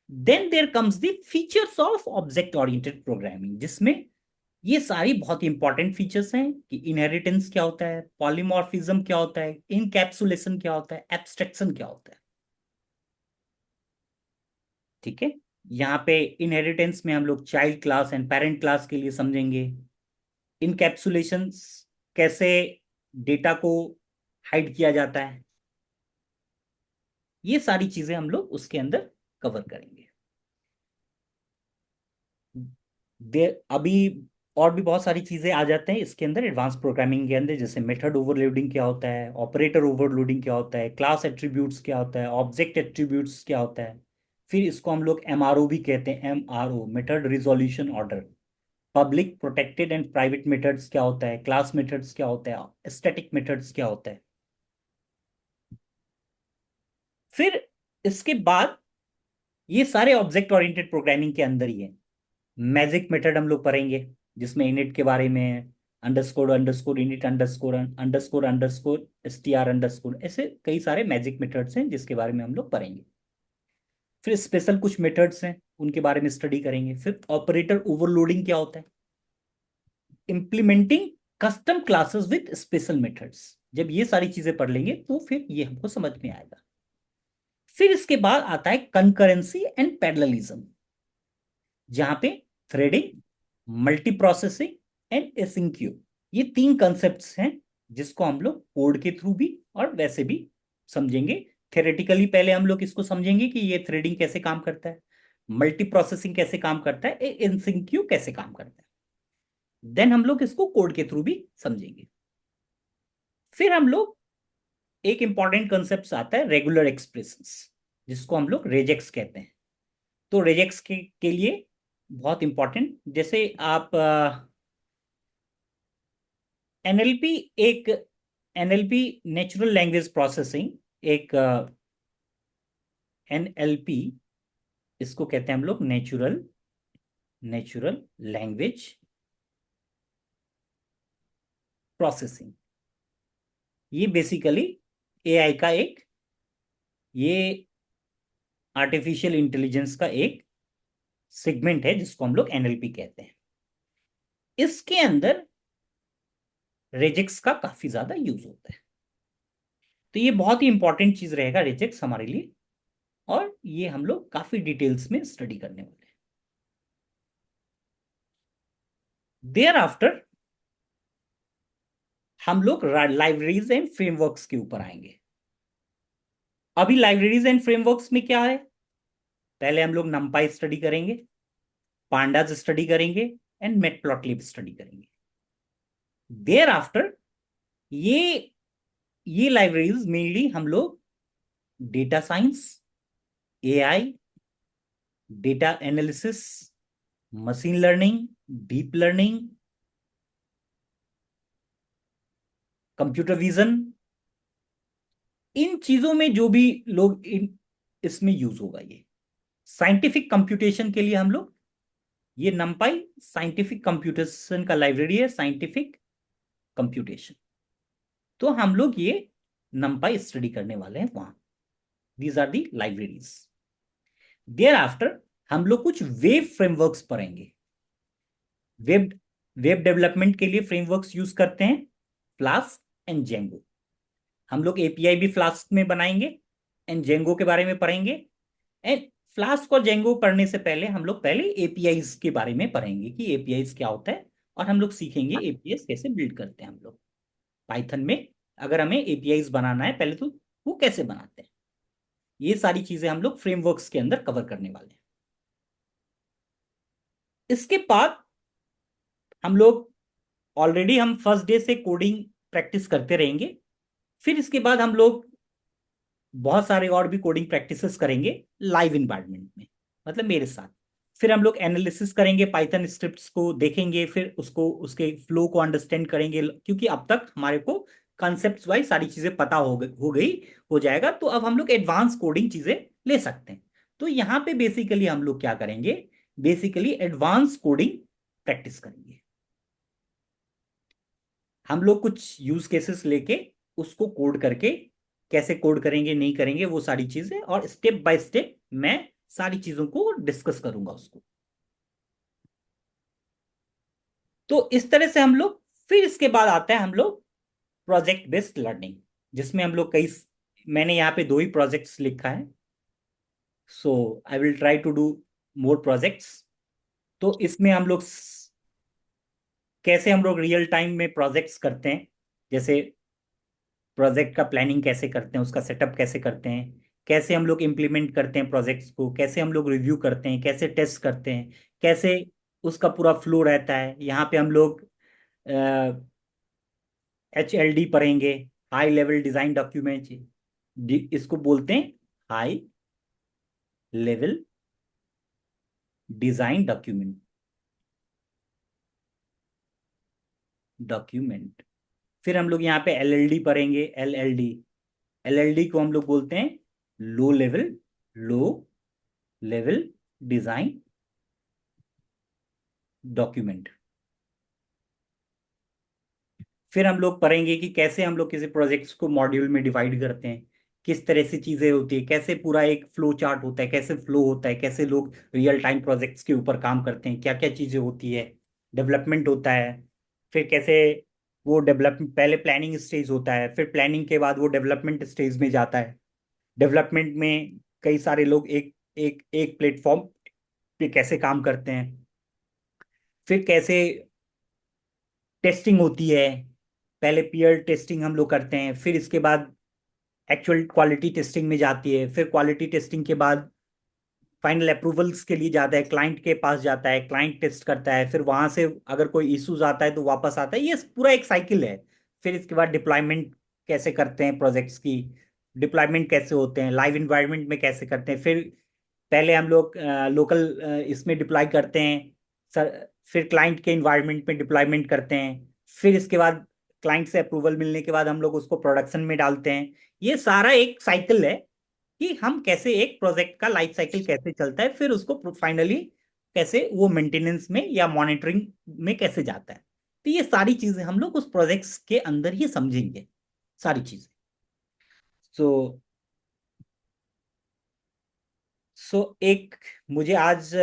Then there comes the features of object oriented programming, जिसमें ये सारी बहुत इंपॉर्टेंट फीचर्स हैं कि इनहेरिटेंस क्या होता है, पॉलीमॉर्फिज्म क्या होता है, इनकैप्सुलेशन क्या होता है, एब्स्ट्रैक्शन क्या होता है। ठीक है, यहाँ पे इनहेरिटेंस में हम लोग child class and parent class के लिए समझेंगे। इनकैप्सुलेशन कैसे डेटा को हाइड किया जाता है, ये सारी चीजें हम लोग उसके अंदर कवर करेंगे। अभी और भी बहुत सारी चीजें आ जाते हैं इसके अंदर एडवांस प्रोग्रामिंग के अंदर, जैसे मेथड ओवरलोडिंग क्या होता है, ऑपरेटर ओवरलोडिंग क्या होता है, क्लास एट्रीब्यूट्स क्या होता है, ऑब्जेक्ट एट्रीब्यूट्स क्या होता है। फिर इसको हम लोग एमआरओ भी कहते हैं, MRO method resolution order. Public protected and private methods क्या होता है, क्लास मेथड्स क्या होता है, स्टैटिक मेथड्स क्या होता है। फिर इसके बाद ये सारे ऑब्जेक्ट ओरिएंटेड प्रोग्रामिंग के अंदर ही है। मैजिक मेथड हम लोग पढ़ेंगे, जिसमें इनिट के बारे में, underscore underscore init underscore underscore underscore STR underscore, ऐसे कई सारे मैजिक मेथड्स हैं जिसके बारे में हम लोग पढ़ेंगे। फिर स्पेशल कुछ मेथड्स हैं उनके बारे में स्टडी करेंगे। फिर ऑपरेटर ओवरलोडिंग क्या होता है, implementing custom classes with special methods. जब ये सारी चीजें पढ़ लेंगे तो फिर ये हमको समझ में आएगा। फिर इसके बाद आता है कंकरेंसी एंड पैरेललिज्म, जहां पे थ्रेडिंग, मल्टी प्रोसेसिंग एंड एसिंक्यू, ये तीन कंसेप्ट्स हैं जिसको हम लोग कोड के थ्रू भी और वैसे भी समझेंगे। थेरेटिकली पहले हम लोग इसको समझेंगे कि ये थ्रेडिंग कैसे काम करता है, मल्टी प्रोसेसिंग कैसे काम करता है, एसिंक्यू कैसे काम करता है। देन हम लोग इसको कोड के थ्रू भी समझेंगे। फिर हम लोग एक इंपॉर्टेंट कंसेप्ट आता है रेगुलर एक्सप्रेशंस, जिसको हम लोग रेजेक्स कहते हैं। तो रेजेक्स के लिए बहुत इंपॉर्टेंट, जैसे आप एनएलपी एक एनएलपी नेचुरल लैंग्वेज प्रोसेसिंग, एक एनएलपी, इसको कहते हैं हम लोग नेचुरल नेचुरल लैंग्वेज प्रोसेसिंग। ये बेसिकली एआई का एक, ये आर्टिफिशियल इंटेलिजेंस का एक सेगमेंट है जिसको हम लोग एनएलपी कहते हैं। इसके अंदर रेजेक्स का काफी ज्यादा यूज होता है। तो ये बहुत ही इंपॉर्टेंट चीज रहेगा रिजेक्ट्स हमारे लिए, और ये हम लोग काफी डिटेल्स में स्टडी करने वाले हैं। देयर आफ्टर हम लोग लाइब्रेरीज एंड फ्रेमवर्क्स के ऊपर आएंगे। अभी लाइब्रेरीज एंड फ्रेमवर्क्स में क्या है, पहले हम लोग नंपाई स्टडी करेंगे, पांडाज स्टडी करेंगे, एंड मैटप्लॉटलिब स्टडी करेंगे। देयर आफ्टर ये ये लाइब्रेरीज मेनली हम लोग data science, AI, data analysis, machine learning, deep learning, computer vision, इन चीजों में जो भी लोग इसमें यूज होगा, ये साइंटिफिक कंप्यूटेशन के लिए हम लोग ये नंपाई साइंटिफिक कंप्यूटेशन का लाइब्रेरी है, साइंटिफिक कंप्यूटेशन। तो हम लोग ये नंपाई स्टडी करने वाले हैं वहां। These are the libraries. Thereafter हम लोग कुछ वेब फ्रेमवर्क्स पढ़ेंगे। वेब वेब डेवलपमेंट के लिए फ्रेमवर्क्स यूज करते हैं फ्लास्क एंड जेंगो। हम लोग एपीआई भी फ्लास्क में बनाएंगे एंड जेंगो के बारे में पढ़ेंगे। एंड फ्लास्क और जेंगो पढ़ने से पहले हम लोग पहले एपीआईज के बारे में पढ़ेंगे कि एपीआईज क्या होता है, और हम लोग सीखेंगे एपीआईज कैसे बिल्ड करते हैं हम लोग पाइथन में। अगर हमें एपीआईज बनाना है पहले तो वो कैसे बनाते हैं, ये सारी चीजें हम लोग फ्रेमवर्क्स के अंदर कवर करने वाले हैं। इसके बाद हम लोग ऑलरेडी हम फर्स्ट डे से कोडिंग प्रैक्टिस करते रहेंगे। फिर इसके बाद हम लोग बहुत सारे और भी कोडिंग प्रैक्टिसेस करेंगे लाइव इन्वायरमेंट में, मतलब मेरे साथ। फिर हम लोग एनालिसिस करेंगे, पाइथन स्क्रिप्ट्स को देखेंगे, फिर उसको उसके फ्लो को अंडरस्टैंड करेंगे, क्योंकि अब तक हमारे को कॉन्सेप्ट वाइज सारी चीजें पता हो गई हो जाएगा, तो अब हम लोग एडवांस कोडिंग चीजें ले सकते हैं। तो यहाँ पे बेसिकली हम लोग क्या करेंगे, बेसिकली एडवांस कोडिंग प्रैक्टिस करेंगे। हम लोग कुछ यूज केसेस लेके उसको कोड करके, कैसे कोड करेंगे नहीं करेंगे वो सारी चीजें, और स्टेप बाय स्टेप मैं सारी चीजों को डिस्कस करूंगा उसको। तो इस तरह से हम लोग, फिर इसके बाद आता है हम लोग प्रोजेक्ट बेस्ड लर्निंग, जिसमें हम लोग कई, मैंने यहाँ पे 2 ही प्रोजेक्ट्स लिखा है, so I will try to do more projects. तो इसमें हम लोग कैसे हम लोग रियल टाइम में प्रोजेक्ट्स करते हैं, जैसे प्रोजेक्ट का प्लानिंग कैसे करते हैं, उसका सेटअप कैसे करते हैं, कैसे हम लोग इम्प्लीमेंट करते हैं प्रोजेक्ट्स को, कैसे हम लोग रिव्यू करते हैं, कैसे टेस्ट करते हैं, कैसे उसका पूरा फ्लो रहता है। यहाँ पे हम लोग HLD पढ़ेंगे, हाई लेवल डिजाइन डॉक्यूमेंट, इसको बोलते हैं हाई लेवल डिजाइन डॉक्यूमेंट। फिर हम लोग यहाँ पे LLD पढ़ेंगे, LLD को हम लोग बोलते हैं लो लेवल डिजाइन डॉक्यूमेंट। फिर हम लोग पढ़ेंगे कि कैसे हम लोग किसी प्रोजेक्ट्स को मॉड्यूल में डिवाइड करते हैं, किस तरह से चीजें होती है, कैसे पूरा एक फ्लो चार्ट होता है, कैसे फ्लो होता है, कैसे लोग रियल टाइम प्रोजेक्ट्स के ऊपर काम करते हैं, क्या क्या चीजें होती है, डेवलपमेंट होता है। फिर कैसे वो डेवलप, पहले प्लानिंग स्टेज होता है, फिर प्लानिंग के बाद वो डेवलपमेंट स्टेज में जाता है। डेवलपमेंट में कई सारे लोग एक एक एक प्लेटफॉर्म पे कैसे काम करते हैं, फिर कैसे टेस्टिंग होती है। पहले पीयर टेस्टिंग हम लोग करते हैं, फिर इसके बाद एक्चुअल क्वालिटी टेस्टिंग में जाती है, फिर क्वालिटी टेस्टिंग के बाद फाइनल अप्रूवल्स के लिए जाता है, क्लाइंट के पास जाता है, क्लाइंट टेस्ट करता है, फिर वहां से अगर कोई इश्यूज आता है तो वापस आता है। ये पूरा एक साइकिल है। फिर इसके बाद डिप्लॉयमेंट कैसे करते हैं प्रोजेक्ट्स की, डिप्लॉयमेंट कैसे होते हैं, लाइव इन्वायरमेंट में कैसे करते हैं। फिर पहले हम लोग लोकल इसमें डिप्लॉय करते हैं सर, फिर क्लाइंट के इन्वायरमेंट में डिप्लॉयमेंट करते हैं, फिर इसके बाद क्लाइंट से अप्रूवल मिलने के बाद हम लोग उसको प्रोडक्शन में डालते हैं। ये सारा एक साइकिल है कि हम कैसे एक प्रोजेक्ट का लाइफ साइकिल कैसे चलता है, फिर उसको फाइनली कैसे वो मेंटेनेंस में या मॉनिटरिंग में कैसे जाता है। तो ये सारी चीजें हम लोग उस प्रोजेक्ट्स के अंदर ही समझेंगे, सारी चीजें। सो एक, मुझे आज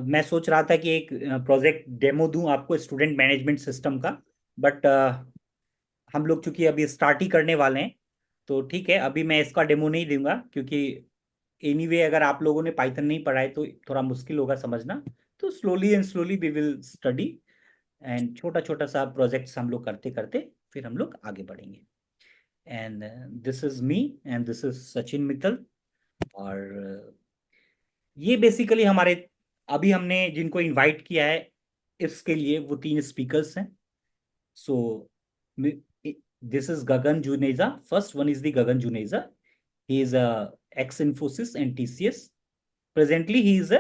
मैं सोच रहा था कि एक प्रोजेक्ट डेमो दूं आपको स्टूडेंट मैनेजमेंट सिस्टम का, बट हम लोग चूंकि अभी स्टार्ट ही करने वाले हैं, तो ठीक है, अभी मैं इसका डेमो नहीं दूंगा क्योंकि एनीवे अगर आप लोगों ने पाइथन नहीं पढ़ा है तो थोड़ा मुश्किल होगा समझना। तो slowly and slowly we will study, and छोटा छोटा सा प्रोजेक्ट्स हम लोग करते करते फिर हम लोग आगे बढ़ेंगे। And this is me, and this is Sachin Mittal. और ये बेसिकली हमारे अभी हमने जिनको इनवाइट किया है इसके लिए वो तीन स्पीकर्स हैं। So this is Gagan Juneja. First one is the Gagan Juneja. He is a ex Infosys and TCS. Presently, he is a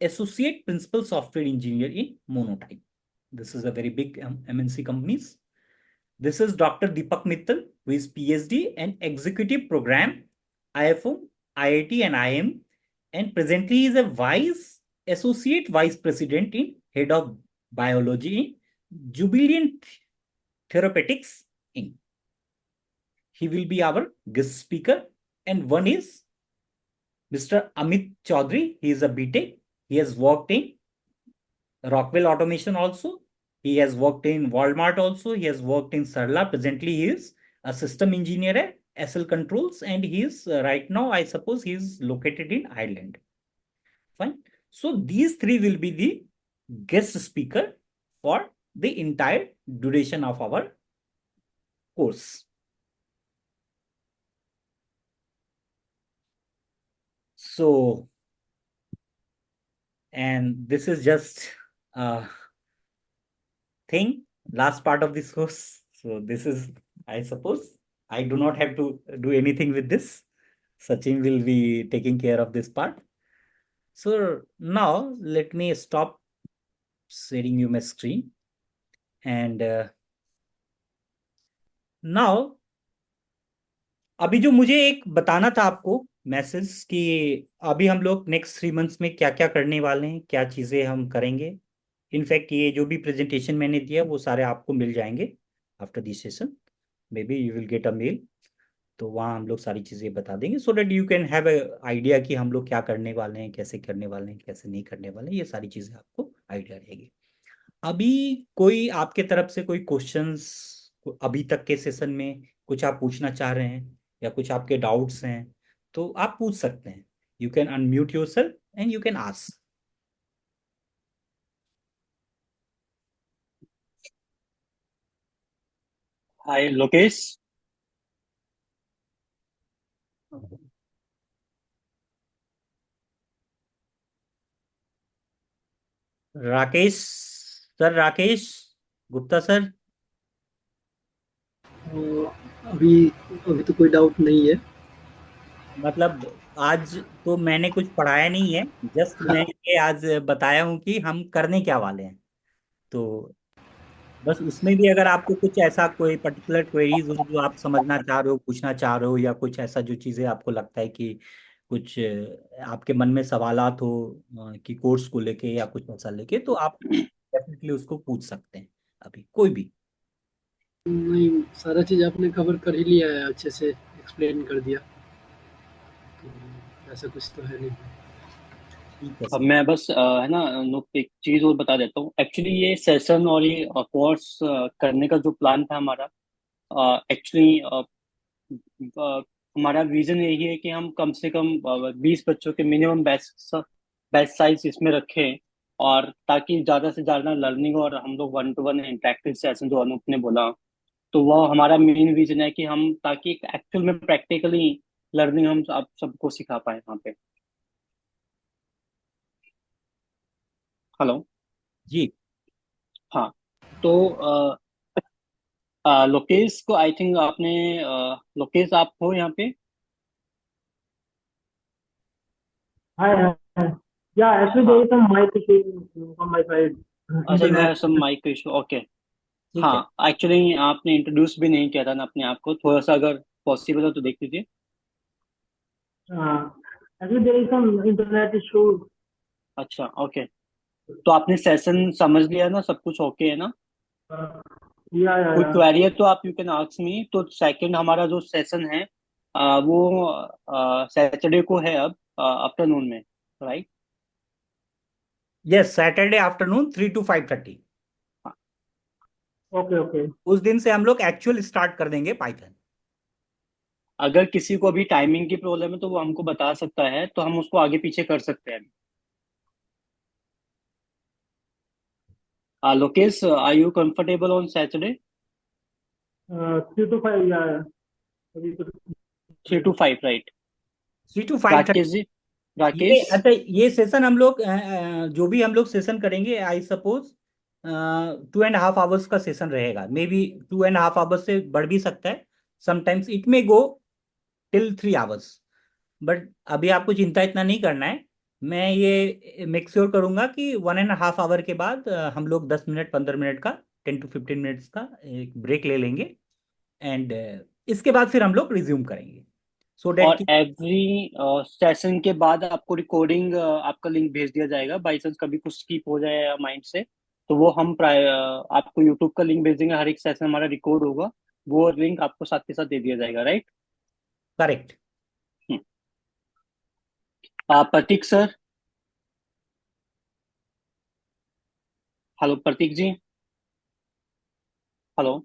associate principal software engineer in Monotype. This is a very big MNC companies. This is Dr. Deepak Mittal, who is PhD and executive program IFO, IIT and IM, and presently he is a associate vice president in head of biology in Jubilant Therapeutics Inc. He will be our guest speaker. And one is Mr. Amit Chaudhary. He is a BTech. He has worked in Rockwell Automation also. He has worked in Walmart also. He has worked in Sarla. Presently, he is a system engineer at SL Controls, and he is right now, I suppose, he is located in Ireland. Fine. So these three will be the guest speaker for the entire duration of our course. So, and this is just a thing, last part of this course. So this is, I suppose, I do not have to do anything with this. Sachin will be taking care of this part. So now let me stop sharing you my screen. And now, अभी जो मुझे एक बताना था आपको message कि अभी हम लोग नेक्स्ट 3 मंथ्स में क्या क्या करने वाले हैं, क्या चीज़ें हम करेंगे। इनफैक्ट ये जो भी प्रेजेंटेशन मैंने दिया वो सारे आपको मिल जाएंगे after this session. Maybe you will get a mail, तो वहाँ हम लोग सारी चीज़ें बता देंगे so that you can have a idea कि हम लोग क्या करने वाले हैं, कैसे करने वाले हैं, कैसे नहीं करने वाले हैं। ये सारी चीज़ें आपको आइडिया रहेगी। अभी कोई आपके तरफ से कोई क्वेश्चंस अभी तक के सेशन में कुछ आप पूछना चाह रहे हैं या कुछ आपके डाउट्स हैं तो आप पूछ सकते हैं। You can unmute yourself and you can ask. Hi Lokesh. Rakesh sir, Rakesh Gupta sir. अभी अभी तो कोई डाउट नहीं है। मतलब आज तो मैंने कुछ पढ़ाया नहीं है, जस्ट मैं ये आज बताया हूँ कि हम करने क्या वाले हैं। तो बस उसमें भी अगर आपको कुछ ऐसा कोई पर्टिकुलर क्वेरीज हो जो आप समझना चाह रहे हो, पूछना चाह रहे हो, या कुछ ऐसा जो चीज़ें आपको लगता है कि कुछ आपके मन में सवालात हो कि कोर्स को लेके या कुछ ऐसा लेके, तो आप डेफिनेटली उसको पूछ सकते हैं अभी कोई भी। नहीं, सारा चीज़ आपने कवर कर ही लिया है, अच्छे से एक्सप्लेन कर दिया, तो ऐसा कुछ तो है नहीं। ठीक है अब सर। मैं बस है ना लोग एक चीज और बता देता हूँ। एक्चुअली ये सेशन और ये कोर्स करने का जो प्लान था हमारा, एक्चुअली हमारा विजन यही है कि हम कम से कम 20 बच्चों के मिनिमम बैच साइज इसमें रखें, और ताकि ज्यादा से ज्यादा लर्निंग और हम लोग one two one interactive session जो अनूप ने बोला, तो वो हमारा मेन विजन है कि हम ताकि एक्चुअल में प्रैक्टिकली लर्निंग हम आप सबको सिखा पाए वहाँ पे। हेलो। जी। हाँ। तो लोकेश को आई थिंक आपने लोकेश आप हो यहाँ पे? Hi, hi. Yeah, actually there हाँ। is some mic issue from my side. अच्छा, you have Internet. Some mic issue, okay. ठीक हाँ, है। एक्चुअली आपने इंट्रोड्यूस भी नहीं किया था ना अपने आप को, थोड़ा सा अगर पॉसिबल हो तो देख लीजिए। Uh, actually there is some internet issue. अच्छा, ओके। तो आपने सेशन समझ लिया ना, सब कुछ ओके है ना? Uh, yeah, yeah, कोई yeah. क्वेरी है तो आप यू कैन आस्क मी। तो सेकंड हमारा जो सेशन है वो सैटरडे को है अब आफ्टरनून में, right? Yes, Saturday afternoon 3 to 5:30। Okay, okay. उस दिन से हम लोग एक्चुअल स्टार्ट कर देंगे पाइथन। अगर किसी को अभी टाइमिंग की प्रॉब्लम है तो वो हमको बता सकता है, तो हम उसको आगे पीछे कर सकते हैं। Lokesh, are you comfortable on Saturday? 3 to 5, या अभी तो 3 to 5, right? 3 to 5:30। Rakesh ji, ये राकेश। अच्छा, ये सेशन हम लोग जो भी हम लोग सेशन करेंगे, आई सपोज 2.5 आवर्स का सेशन रहेगा। मे बी 2.5 आवर्स से बढ़ भी सकता है। Sometimes it may go till 3 hours. But अभी आपको चिंता इतना नहीं करना है। मैं ये मेक श्योर करूंगा कि 1.5 आवर के बाद हम लोग 10 मिनट 15 मिनट का 10 to 15 मिनट्स का एक ब्रेक ले लेंगे। एंड इसके बाद फिर हम लोग रिज्यूम करेंगे, सो डेट और कि एवरी सेशन के बाद आपको रिकॉर्डिंग, आपका लिंक भेज दिया जाएगा। बाई चांस कभी कुछ स्किप हो जाए माइंड से, तो वो हम आपको यूट्यूब का लिंक भेज देंगे। हर एक सेशन हमारा रिकॉर्ड होगा, वो लिंक आपको साथ के साथ दे दिया जाएगा, right? Correct. Prateek sir. Hello Prateek ji. Hello.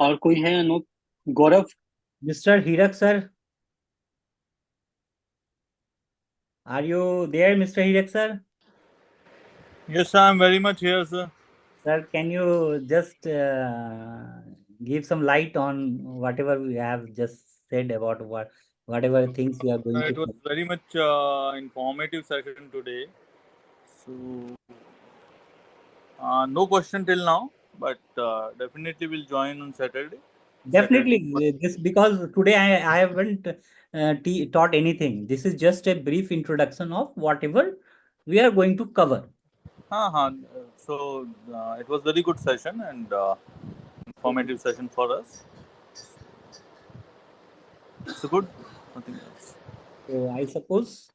और कोई है Anoop? Gaurav. Mister Hirak sir, are you there mister Hirak sir? Yes, I am very much here, sir. Sir, can you just give some light on whatever we have just said about whatever things we are going to It was cover? very much informative session today. So, no question till now, but definitely will join on Saturday. Saturday. Definitely, this because today I haven't taught anything. This is just a brief introduction of whatever we are going to cover. हाँ. So it was very good session and informative session for us. So good. Nothing else. So I suppose,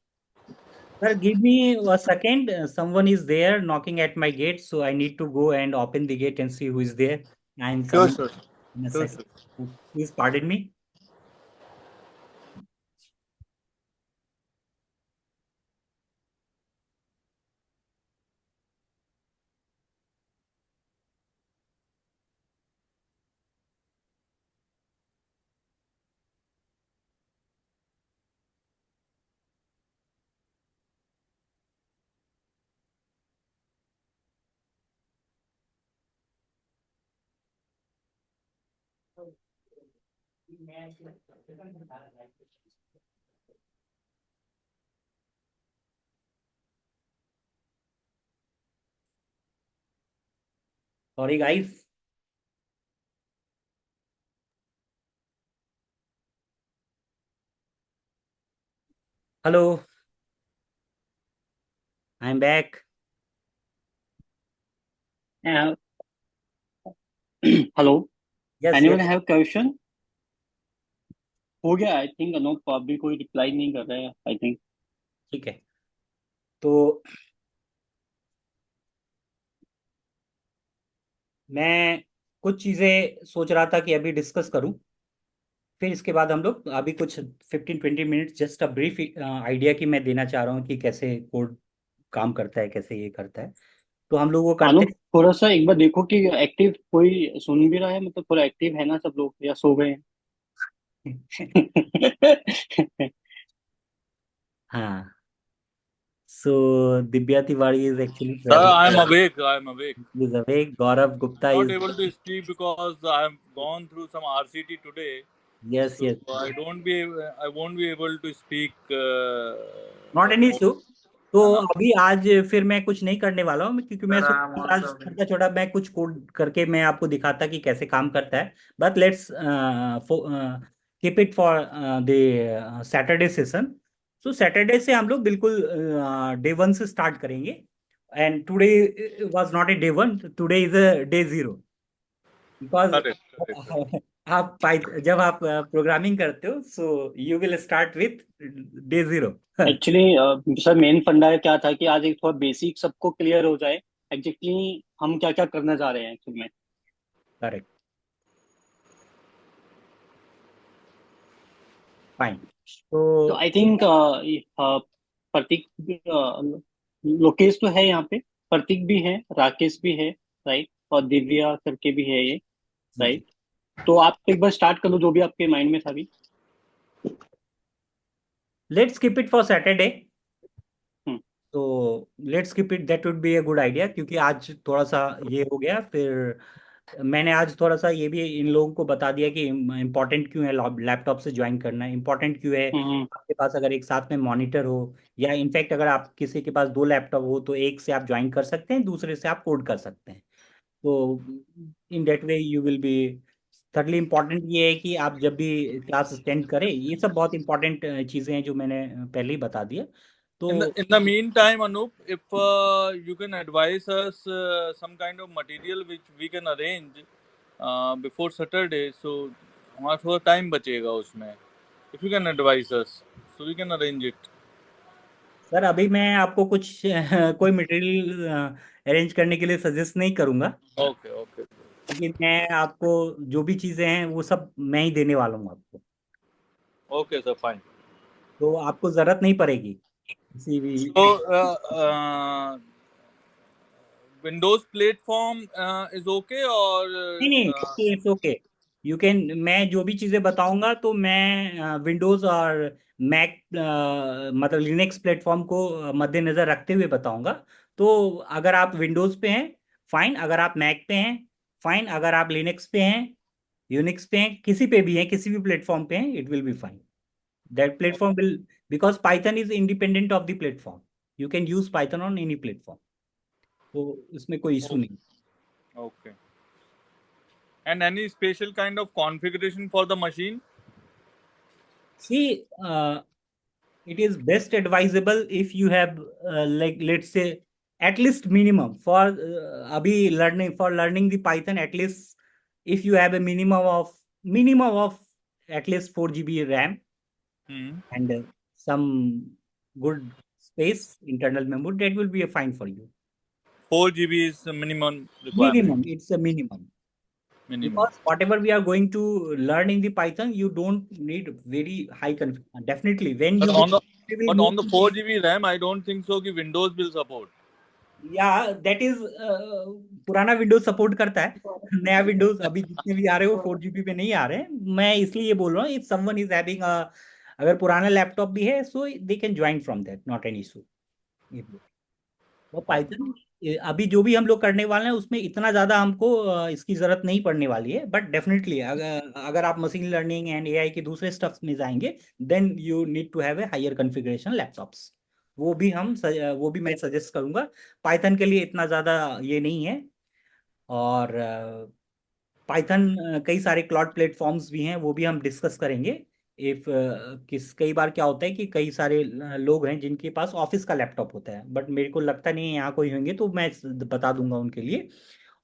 sir, give me a second. Someone is there knocking at my gate, so I need to go and open the gate and see who is there. I'm Sure, coming sure, in a sure, second. sure. Please pardon me. Sorry, guys. Hello, I'm back. Hello. Yes, yes, anyone have question? हो गया I think. Anoop अभी कोई reply नहीं कर रहा है I think. ठीक है। तो मैं कुछ चीजें सोच रहा था कि अभी डिस्कस करूं। फिर इसके बाद हम लोग अभी कुछ 15-20 minute just a brief idea की मैं देना चाह रहा हूँ कि कैसे कोड काम करता है, कैसे ये करता है। तो हम लोग वो करते अनूप, थोड़ा सा एक बार देखो कि एक्टिव कोई सुन भी रहा है, मतलब पूरा एक्टिव है ना सब लोग, या सो गए हैं। हैं? हाँ, so Divya Tiwari is actually Sir, travelling, I am awake. I am awake. Is awake. Gaurav Gupta Not is, able to speak because I have gone through some RCT today. Yes So yes, I won't be able to speak not an more. Issue. तो है ना? अभी आज फिर मैं कुछ नहीं करने वाला हूँ, क्योंकि मैं Sir, I am सोचा आज also awake. छोटा छोटा मैं कुछ कोड करके मैं आपको दिखाता कि कैसे काम करता है। But let's keep it for the Saturday session. So Saturday से हम लोग बिल्कुल डे 1 से स्टार्ट करेंगे। And today was not a day 1, today is a day 0। Because Correct, correct, correct. जब आप प्रोग्रामिंग करते हो, so you will start with day 0। Actually sir, main फंडा क्या था कि आज एक थोड़ा बेसिक सबको क्लियर हो जाए एग्जैक्टली हम क्या क्या करना चाह रहे हैं एक्चुअल में। Correct, fine. तो तो आई थिंक प्रतीक लोकेश तो है यहाँ पे, प्रतीक भी है, राकेश भी है, राइट, और दिव्या करके भी है ये। राइट। तो आप एक बार स्टार्ट कर लो जो भी आपके माइंड में था अभी। Let's keep it for Saturday. Hmm. तो let's keep it, that would be a good idea, क्योंकि आज थोड़ा सा ये हो गया। फिर मैंने आज थोड़ा सा ये भी इन लोगों को बता दिया कि इम्पोर्टेंट क्यों है लैपटॉप से ज्वाइन करना, इम्पोर्टेंट क्यों है। हम्म। आपके पास अगर एक साथ में मॉनिटर हो, या इनफैक्ट अगर आप किसी के पास दो लैपटॉप हो, तो एक से आप ज्वाइन कर सकते हैं, दूसरे से आप कोड कर सकते हैं। तो in that way you will be thirdly. Important ये है कि आप जब भी क्लास अटेंड करें, ये सब बहुत इंपॉर्टेंट चीज़ें हैं जो मैंने पहले ही बता दिया। In तो the meantime, Anup, if you can advise us some kind of material which we can arrange before Saturday, so हमारा थोड़ा टाइम बचेगा उसमें. If you can advise us, so we can arrange it. Sir अभी मैं आपको कुछ कोई material arrange करने के लिए सजेस्ट नहीं करूंगा, Okay, okay, क्योंकि मैं आपको जो भी चीज़ें हैं वो सब मैं ही देने वाला हूँ आपको। okay, sir, fine. तो आपको ज़रूरत नहीं पड़ेगी किसी भी। So Windows platform is okay or नहीं नहीं, इट्स ओके। यू कैन, मैं जो भी चीज़ें बताऊंगा तो मैं विंडोज़ और मैक, मतलब लिनक्स प्लेटफॉर्म को मद्देनज़र रखते हुए बताऊंगा। तो अगर आप विंडोज़ पे हैं, फाइन। अगर आप मैक पे हैं, फाइन। अगर आप लिनक्स पे हैं, यूनिक्स पे हैं, किसी पे भी हैं, किसी भी प्लेटफॉर्म पे हैं, it will be fine. That platform will, because Python is independent of the platform. You can use Python on any platform. तो इसमें कोई इशू नहीं। okay. And any special kind of configuration for the machine? See, it is best advisable if you have, like, let's say, at least minimum for abhi learning the Python, at least if you have a minimum of at least 4 GB RAM and some good space internal memory, that will be a fine for you. 4 GB is the minimum requirement. Minimum, it's a minimum. Because whatever we are going to learn in the Python, you don't need very high definitely when But you on the 4 GB RAM, I don't think so कि Windows will support. या that is, पुराना Windows support करता है। नया Windows अभी जितने भी आ रहे हो 4 GB पे नहीं आ रहे हैं। मैं इसलिए ये बोल रहा हूँ, इफ समवन इज हैविंग, अगर पुराना लैपटॉप भी है, so they can join from that, not an issue. वो पाइथन अभी जो भी हम लोग करने वाले हैं उसमें इतना ज़्यादा हमको इसकी ज़रूरत नहीं पड़ने वाली है। बट डेफिनेटली अगर आप मशीन लर्निंग एंड एआई के दूसरे स्टफ्स में जाएंगे, then you need to have a higher configuration laptops. वो भी मैं सजेस्ट करूंगा। पाइथन के लिए इतना ज़्यादा ये नहीं है। और पाइथन कई सारे क्लाउड प्लेटफॉर्म्स भी हैं, वो भी हम डिस्कस करेंगे। इफ कई बार क्या होता है कि कई सारे लोग हैं जिनके पास ऑफिस का लैपटॉप होता है, बट मेरे को लगता नहीं है यहाँ कोई होंगे, तो मैं बता दूंगा उनके लिए।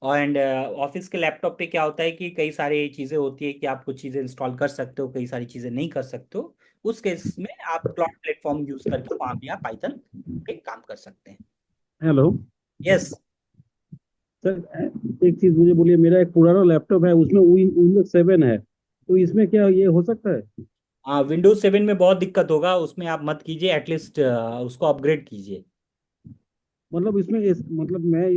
एंड ऑफिस के लैपटॉप पे क्या होता है कि कई सारी चीज़ें होती है कि आप कुछ चीज़ें इंस्टॉल कर सकते हो, कई सारी चीज़ें नहीं कर सकते हो। उस केस में आप क्लाउड प्लेटफॉर्म यूज करके वहाँ भी आप पाइथन पे काम कर सकते हैं। हेलो यस सर, एक चीज मुझे बोलिए, मेरा एक पुराना लैपटॉप है, उसमें विंडोज 7 है, तो इसमें क्या ये हो सकता है? हाँ, विंडोज 7 में बहुत दिक्कत होगा, उसमें आप मत कीजिए। एटलीस्ट उसको अपग्रेड कीजिए। मतलब मतलब मैं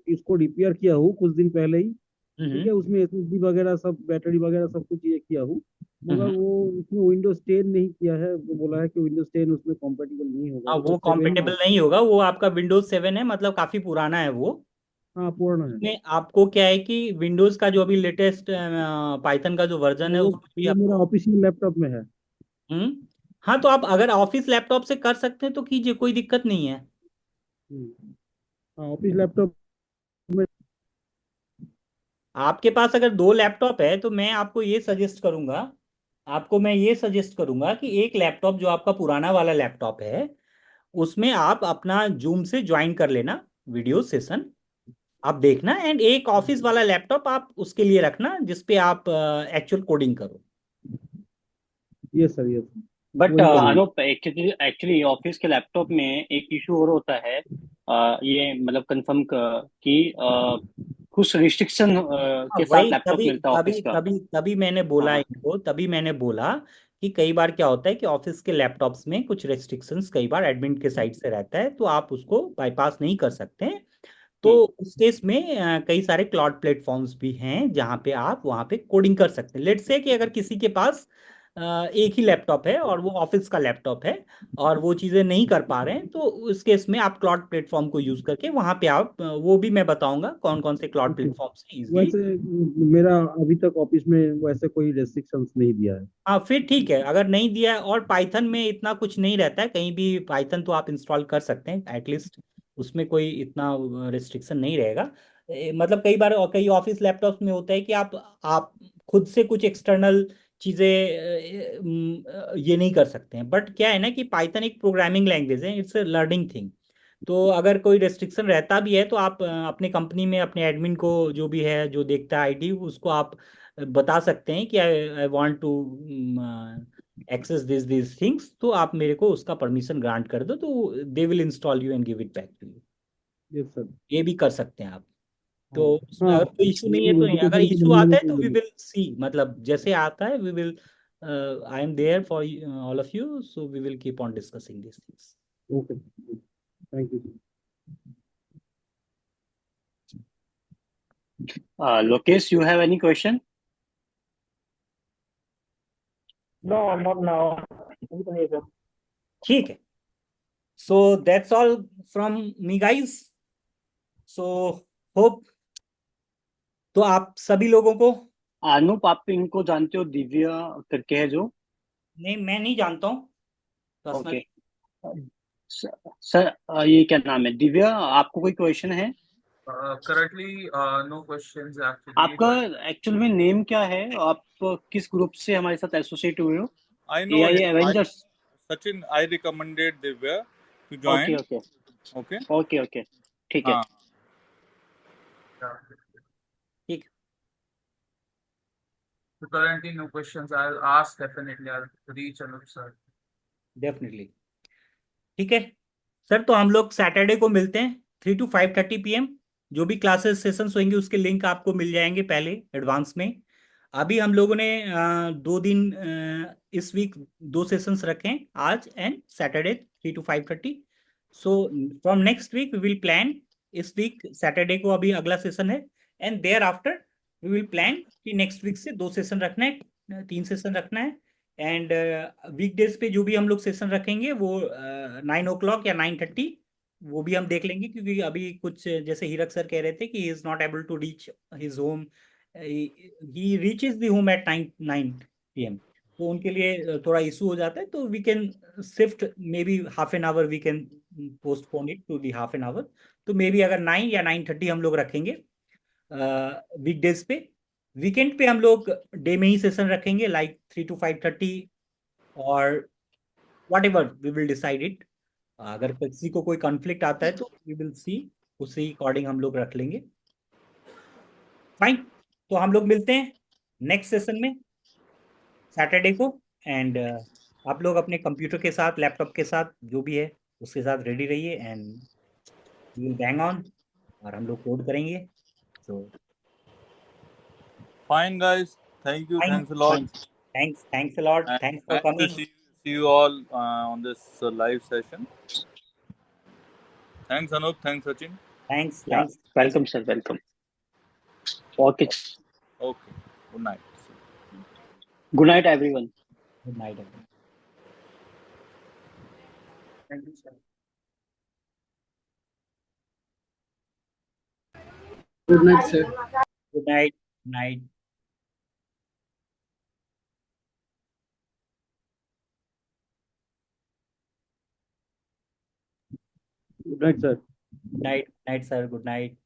इसको रिपेयर किया हूँ कुछ दिन पहले ही, ठीक है। उसमें एसएसडी वगैरह सब, बैटरी वगैरह सब कुछ ये किया हूँ, मगर वो उसमें विंडोज 10 नहीं किया है। वो बोला है कि विंडोज 10 उसमें कॉम्पेटिबल नहीं होगा, हाँ, वो विंडोज 7 कॉम्पेटेबल नहीं होगा। वो आपका विंडोज 7 है, मतलब काफी पुराना है वो। हाँ पुराना है। उसमें आपको क्या है कि विंडोज का जो अभी लेटेस्ट पाइथन का जो वर्जन है वो उसमें भी वो मेरा आपको। ऑफिशियल लैपटॉप में है। हाँ, तो आप अगर ऑफिस लैपटॉप से कर सकते हैं तो कीजिए, कोई दिक्कत नहीं है। हाँ ऑफिस लैपटॉप में। आपके पास अगर दो लैपटॉप है तो मैं ये सजेस्ट करूंगा कि एक लैपटॉप जो आपका पुराना वाला लैपटॉप है, उसमें आप अपना जूम से ज्वाइन कर लेना वीडियो सेशन, आप देखना। एंड एक ऑफिस वाला लैपटॉप आप उसके लिए रखना जिसपे आप एक्चुअल कोडिंग करो। ये सर, ये सर, बट वही करूँगा। अनूप, एक्चुअली ऑफिस के लैपटॉप में एक इशू और होता है। ये मतलब कंफर्म कि कुछ रिस्ट्रिक्शन हाँ, के साथ वही लैपटॉप तभी मिलता है तभी ऑफिस का। तभी तभी मैंने बोला हाँ। इनको, तभी मैंने बोला कि कई बार क्या होता है कि ऑफिस के लैपटॉप्स में कुछ रेस्ट्रिक्शंस कई बार एडमिन के साइड से रहता है, तो आप उसको बाईपास नहीं कर सकते हैं। तो उस केस में कई सारे क्लाउड प्लेटफॉर्म्स भी हैं जहाँ पे आप वहाँ पे कोडिंग कर सकते हैं। लेट्स से कि अगर किसी के पास एक ही लैपटॉप है और वो ऑफिस का लैपटॉप है और वो चीज़ें नहीं कर पा रहे हैं, तो उस केस में आप क्लाउड प्लेटफॉर्म को यूज़ करके वहाँ पे आप वो भी मैं बताऊंगा कौन कौन से क्लाउड ओके। प्लेटफॉर्म्स हैं इजिली। वैसे मेरा अभी तक ऑफिस में वैसे कोई रेस्ट्रिक्शंस नहीं दिया है। हाँ फिर ठीक है, अगर नहीं दिया है और पाइथन में इतना कुछ नहीं रहता है कहीं भी, पाइथन तो आप इंस्टॉल कर सकते हैं एटलीस्ट, उसमें कोई इतना रिस्ट्रिक्शन नहीं रहेगा। मतलब कई बार और कई ऑफिस लैपटॉप्स में होता है कि आप खुद से कुछ एक्सटर्नल चीज़ें ये नहीं कर सकते हैं। बट क्या है ना कि पाइथन एक प्रोग्रामिंग लैंग्वेज है, इट्स अ लर्निंग थिंग। तो अगर कोई रेस्ट्रिक्शन रहता भी है तो आप अपने कंपनी में अपने एडमिन को, जो भी है जो देखता है आईटी, उसको आप बता सकते हैं कि I want to access this things, तो आप मेरे को उसका परमिशन ग्रांट कर दो, तो they will install you and give it back to you. Yes sir. ये भी कर सकते हैं आप। हाँ। तो उसमें हाँ, अगर कोई इशू नहीं है तो नहीं, अगर एजुकेशन के इशू बंदे आता में है कोई तो वी नहीं। विल सी, मतलब जैसे आता है we will, I am there for all of you, so we will keep on discussing this things. Okay, thank you. Lokesh, you have any question? No, not now. ठीक है, so that's all from me guys. So hope, तो आप सभी लोगों को, अनूप, आप इनको जानते हो? दिव्या करके है जो। नहीं मैं नहीं जानता हूँ ओके। पर्सनली। सर, ये क्या नाम है? दिव्या, आपको कोई क्वेश्चन है? Currently, no questions actually, आपका but एक्चुअल में नेम क्या है? आप किस ग्रुप से हमारे साथ एसोसिएट हुए हो? I know AI him. Avengers? Sachin, I recommended Divya to okay, join. Okay, Okay. Okay, okay, ठीक है। हाँ, yeah. ठीक, So currently no questions. I'll ask definitely. I'll reach Anup sir. Definitely. ठीक है सर, तो हम लोग सैटरडे को मिलते हैं 3 to 5:30 PM। जो भी क्लासेस सेशंस होंगे उसके लिंक आपको मिल जाएंगे पहले एडवांस में। अभी हम लोगों ने 2 दिन इस वीक 2 सेशंस रखे हैं, आज and Saturday 3 to 5:30। So from next week we will plan, इस वीक सैटरडे को अभी अगला सेशन है, and thereafter we will plan कि नेक्स्ट वीक से 2 सेशन रखना है, 3 सेशन रखना है। एंड वीकडेज पे जो भी हम लोग सेशन रखेंगे वो 9 o'clock या 9:30, वो भी हम देख लेंगे, क्योंकि अभी कुछ जैसे हीरक सर कह रहे थे कि he is not able to reach his home, he reaches the home at 9 PM, तो उनके लिए थोड़ा इशू हो जाता है, तो we can shift maybe half an hour, we can postpone it to the half an hour. तो may be अगर 9 या 9:30 हम लोग रखेंगे वीकडेज पे, वीकेंड पे हम लोग डे में ही सेशन रखेंगे लाइक 3 to 5:30, और whatever we will decide it. अगर किसी को कोई कॉन्फ्लिक्ट आता है तो वी विल सी, उसी अकॉर्डिंग हम लोग रख लेंगे। फाइन, तो हम लोग मिलते हैं नेक्स्ट सेशन में सैटरडे को। एंड आप लोग अपने कंप्यूटर के साथ, लैपटॉप के साथ, जो भी है उसके साथ रेडी रहिए, and we will bang on, और हम लोग कोड करेंगे। So fine, guys. Thank you. Fine, Thanks a lot. Fine. Thanks a lot, And thanks for nice to coming. see you all on this live session. Thanks, Anup. Thanks, Sachin. Thanks या, thanks thanks. Welcome sir, welcome. Okay. Okay. Good night. Good night everyone. Good night. Thank you, sir. Good night sir. Good night, night. Good night sir. Night, night sir, good night.